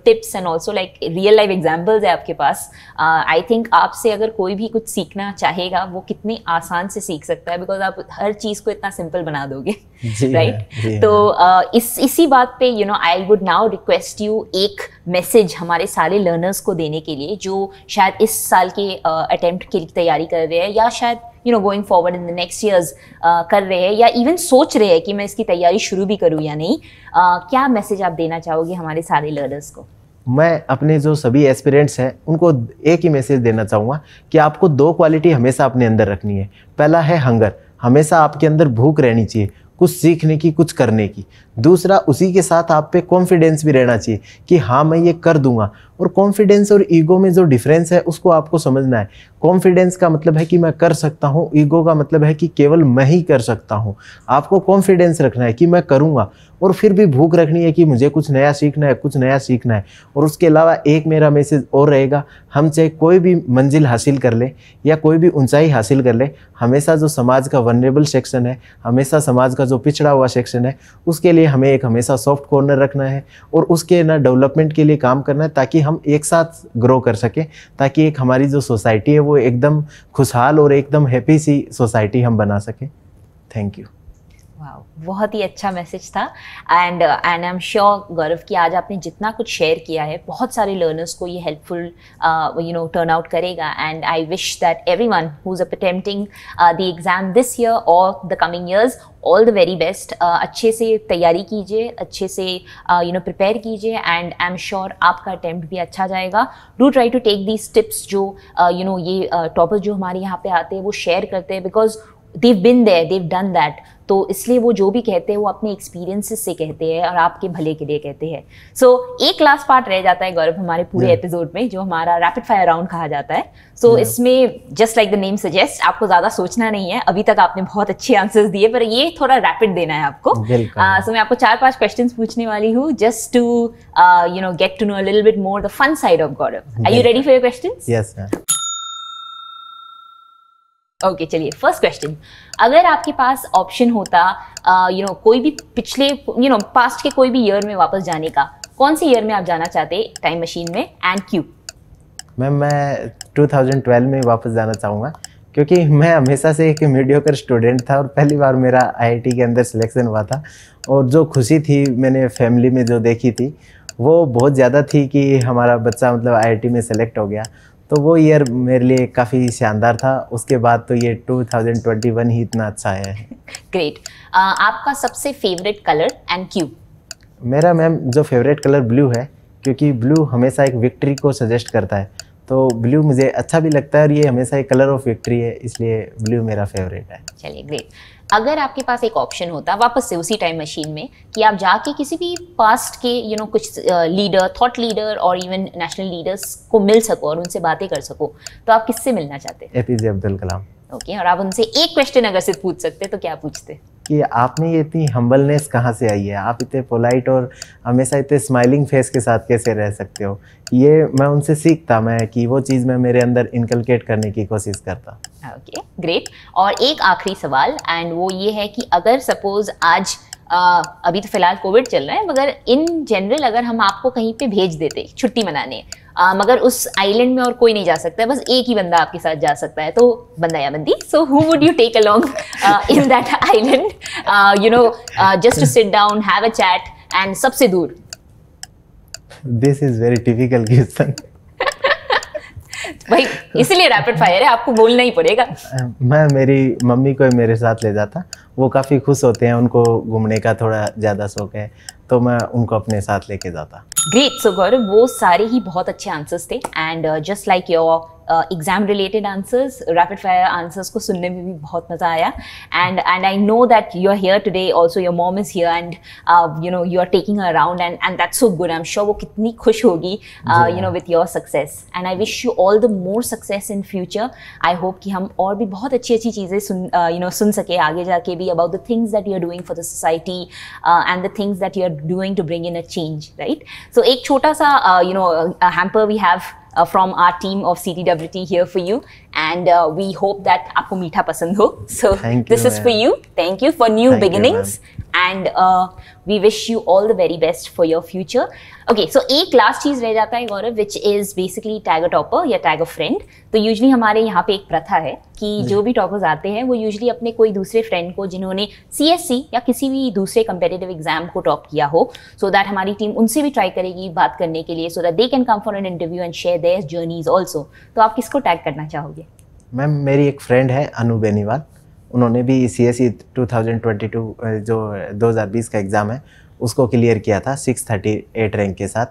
tips and also like real life examples है आपके पास। आई थिंक आपसे अगर कोई भी कुछ सीखना चाहेगा वो कितने आसान से सीख सकता है, बिकॉज आप हर चीज़ को इतना सिंपल बना दोगे, राइट? तो इसी बात पे I would now request you एक मैसेज हमारे सारे लर्नर्स को देने के लिए जो शायद इस साल के अटेम्प्ट की तैयारी कर रहे हैं, या शायद going forward in the next years कर रहे हैं, या इवन सोच रहे हैं कि मैं इसकी तैयारी शुरू भी करूँ या नहीं। क्या मैसेज आप देना चाहोगे हमारे सारे लर्नर्स को? मैं अपने जो सभी एस्पिरेंट्स हैं उनको एक ही मैसेज देना चाहूँगा कि आपको 2 क्वालिटी हमेशा अपने अंदर रखनी है। पहला है हंगर, हमेशा आपके अंदर भूख रहनी चाहिए कुछ सीखने की, कुछ करने की। दूसरा, उसी के साथ आप पे कॉन्फिडेंस भी रहना चाहिए कि हाँ मैं ये कर दूंगा। और कॉन्फिडेंस और ईगो में जो डिफरेंस है उसको आपको समझना है। कॉन्फिडेंस का मतलब है कि मैं कर सकता हूँ, ईगो का मतलब है कि केवल मैं ही कर सकता हूँ। आपको कॉन्फिडेंस रखना है कि मैं करूँगा, और फिर भी भूख रखनी है कि मुझे कुछ नया सीखना है, कुछ नया सीखना है। और उसके अलावा एक मेरा मैसेज और रहेगा, हम चाहे कोई भी मंजिल हासिल कर ले या कोई भी ऊंचाई हासिल कर ले, हमेशा जो समाज का वनरेबल सेक्शन है, हमेशा समाज का जो पिछड़ा हुआ सेक्शन है, उसके लिए हमें एक हमेशा सॉफ्ट कॉर्नर रखना है और उसके डेवलपमेंट के लिए काम करना है, ताकि हम एक साथ ग्रो कर सकें, ताकि एक हमारी जो सोसाइटी है वो एकदम खुशहाल और एकदम हैप्पी सी सोसाइटी हम बना सकें। Thank you. वाह, बहुत ही अच्छा मैसेज था। एंड आई एम श्योर गौरव कि आज आपने जितना कुछ शेयर किया है बहुत सारे लर्नर्स को ये हेल्पफुल टर्न आउट करेगा। And I wish that everyone who is attempting the exam this year और the coming years all the very best. अच्छे से तैयारी कीजिए, अच्छे से प्रिपेयर कीजिए, एंड आई एम श्योर आपका अटेम्प्ट भी अच्छा जाएगा। Do try to take these tips जो ये टॉपर्स जो हमारे यहाँ पे आते हैं वो शेयर करते हैं, because they've been there, they've done that। तो इसलिए वो जो भी कहते हैं वो अपने एक्सपीरियंसेस से कहते हैं और आपके भले के लिए कहते हैं। सो एक लास्ट पार्ट रह जाता है गौरव हमारे पूरे एपिसोड में, जो हमारा रैपिड फायर राउंड कहा जाता है। सो इसमें just like the name suggest, आपको ज्यादा सोचना नहीं है। अभी तक आपने बहुत अच्छे आंसर्स दिए, पर ये थोड़ा रैपिड देना है आपको। सो मैं आपको 4-5 क्वेश्चंस पूछने वाली हूँ, just to get to know a little bit more the fun side of Gaurav. Are you ready for your questions? Yes ma'am. Okay, चलिए फर्स्ट क्वेश्चन। अगर आपके पास ऑप्शन होता कोई भी पिछले पास्ट के कोई भी ईयर में वापस जाने का, कौन से ईयर में आप जाना चाहते टाइम मशीन में, एंड क्यों? मैम मैं 2012 में वापस जाना चाहूँगा, क्योंकि मैं हमेशा से एक मीडियोकर स्टूडेंट था और पहली बार मेरा आईआईटी के अंदर सिलेक्शन हुआ था। और जो खुशी थी मैंने फैमिली में जो देखी थी वो बहुत ज़्यादा थी कि हमारा बच्चा मतलब आईआईटी में सेलेक्ट हो गया। तो वो ईयर मेरे लिए काफ़ी शानदार था। उसके बाद तो ये 2021 ही इतना अच्छा है। ग्रेट। आपका सबसे फेवरेट कलर एंड क्यों? मेरा मैम जो फेवरेट कलर ब्लू है, क्योंकि ब्लू हमेशा एक विक्ट्री को सजेस्ट करता है। तो ब्लू मुझे अच्छा भी लगता है और ये हमेशा एक कलर ऑफ विक्ट्री है, इसलिए ब्लू मेरा फेवरेट है। चलिए ग्रेट। अगर आपके पास एक ऑप्शन होता वापस से उसी टाइम मशीन में कि आप जाके किसी भी पास्ट के कुछ लीडर, थॉट लीडर और इवन नेशनल लीडर्स को मिल सको और उनसे बातें कर सको, तो आप किससे मिलना चाहते? एपीजे अब्दुल कलाम। ओके, और आप उनसे एक क्वेश्चन अगर सिर्फ पूछ सकते तो क्या पूछते? कि आपने ये इतनी हम्बलनेस कहाँ से आई है, आप इतने पोलाइट और हमेशा इतने स्माइलिंग फेस के साथ कैसे रह सकते हो? ये मैं उनसे सीखता, मैं कि वो चीज़ मैं मेरे अंदर इनकलकेट करने की कोशिश करता। Okay great. और एक आखिरी सवाल, एंड वो ये है कि अगर सपोज आज अभी तो फिलहाल कोविड चल रहा है, मगर इन जनरल अगर हम आपको कहीं पे भेज देते छुट्टी मनाने, मगर उस आइलैंड में और कोई नहीं जा सकता है, बस एक ही बंदा आपके साथ जा सकता है, तो बंदा या बंदी, so who would you take along in that island, just to sit down, have a chat, and सबसे दूर? This is very typical question. भाई इसीलिए रैपिड फायर है, आपको बोलना ही पड़ेगा। मैं मेरी मम्मी को मेरे साथ ले जाता, वो काफ़ी खुश होते हैं, उनको घूमने का थोड़ा ज़्यादा शौक है, तो मैं उनको अपने साथ लेके जाता। ग्रेट। सो गौरव, वो सारे ही बहुत अच्छे आंसर्स थे, and just like your exam related answers, rapid fire answers को सुनने में भी बहुत मजा आया। And I know that you are here today, also your mom is here, and you are taking her around, and that's so good. I am sure वो कितनी खुश होगी with your success, and I wish you all the more success in future. I hope कि हम और भी बहुत अच्छी अच्छी चीज़ें सुन सके आगे जाके भी, about the things that you are doing for the society and the things that you are doing to bring in a change, right? So एक छोटा सा hamper we have from our team of CTWT here for you, and we hope that आपको मीठा पसंद हो. So this is for you. Thank you for new beginnings, and we wish you all the very best for your future. Okay, so एक last चीज रह जाता है गौरव, which is basically tag a topper या tag a friend. तो usually हमारे यहाँ पे एक प्रथा है कि जो भी टॉपर्स आते हैं वो यूजली अपने कोई दूसरे फ्रेंड को जिन्होंने CSC या किसी भी दूसरे कंपेटिटिव एग्जाम को टॉप किया हो, so that हमारी टीम उनसे भी ट्राई करेगी बात करने के लिए, so that they can come for an interview and share their journeys also. तो आप किसको टैग करना चाहोगे? मैम मेरी एक फ्रेंड है अनु बेनीवाल, उन्होंने भी CSE 2022 जो 2020 का एग्ज़ाम है उसको क्लियर किया था 638 रैंक के साथ।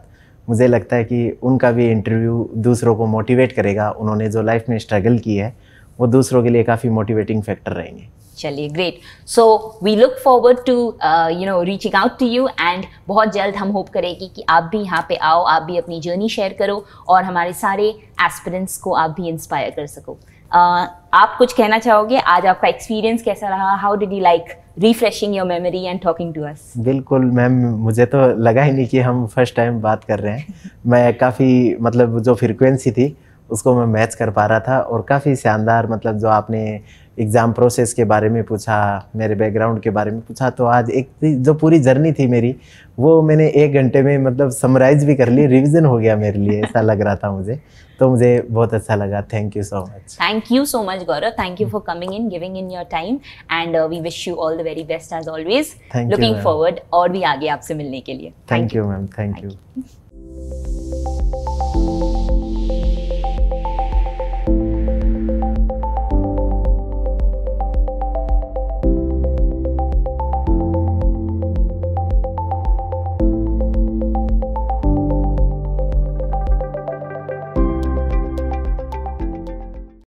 मुझे लगता है कि उनका भी इंटरव्यू दूसरों को मोटिवेट करेगा, उन्होंने जो लाइफ में स्ट्रगल की है वो दूसरों के लिए काफ़ी मोटिवेटिंग फैक्टर रहेंगे। चलिए great. So we look forward to reaching out to you, एंड बहुत जल्द हम होप करेंगे कि आप भी यहाँ पे आओ, आप भी अपनी जर्नी शेयर करो और हमारे सारे एस्पिरेंट्स को आप भी इंस्पायर कर सको। आप कुछ कहना चाहोगे? आज आपका एक्सपीरियंस कैसा रहा? How did you like refreshing your memory and talking to us? बिल्कुल मैम, मुझे तो लगा ही नहीं कि हम फर्स्ट टाइम बात कर रहे हैं। मैं काफ़ी मतलब जो फ्रीक्वेंसी थी उसको मैं मैच कर पा रहा था, और काफ़ी शानदार मतलब जो आपने एग्ज़ाम प्रोसेस के बारे में पूछा, मेरे बैकग्राउंड के बारे में पूछा, तो आज एक जो पूरी जर्नी थी मेरी वो मैंने 1 घंटे में मतलब समराइज़ भी कर ली, रिवीजन हो गया मेरे लिए, ऐसा लग रहा था मुझे। तो मुझे बहुत अच्छा लगा। Thank you so much. Thank you so much, Gaurav. Thank you for coming in, giving in your time, and we wish you all the very best as always. Thank you, Looking ma'am. forward और भी आगे आपसे मिलने के लिए. Thank you ma'am, thank you.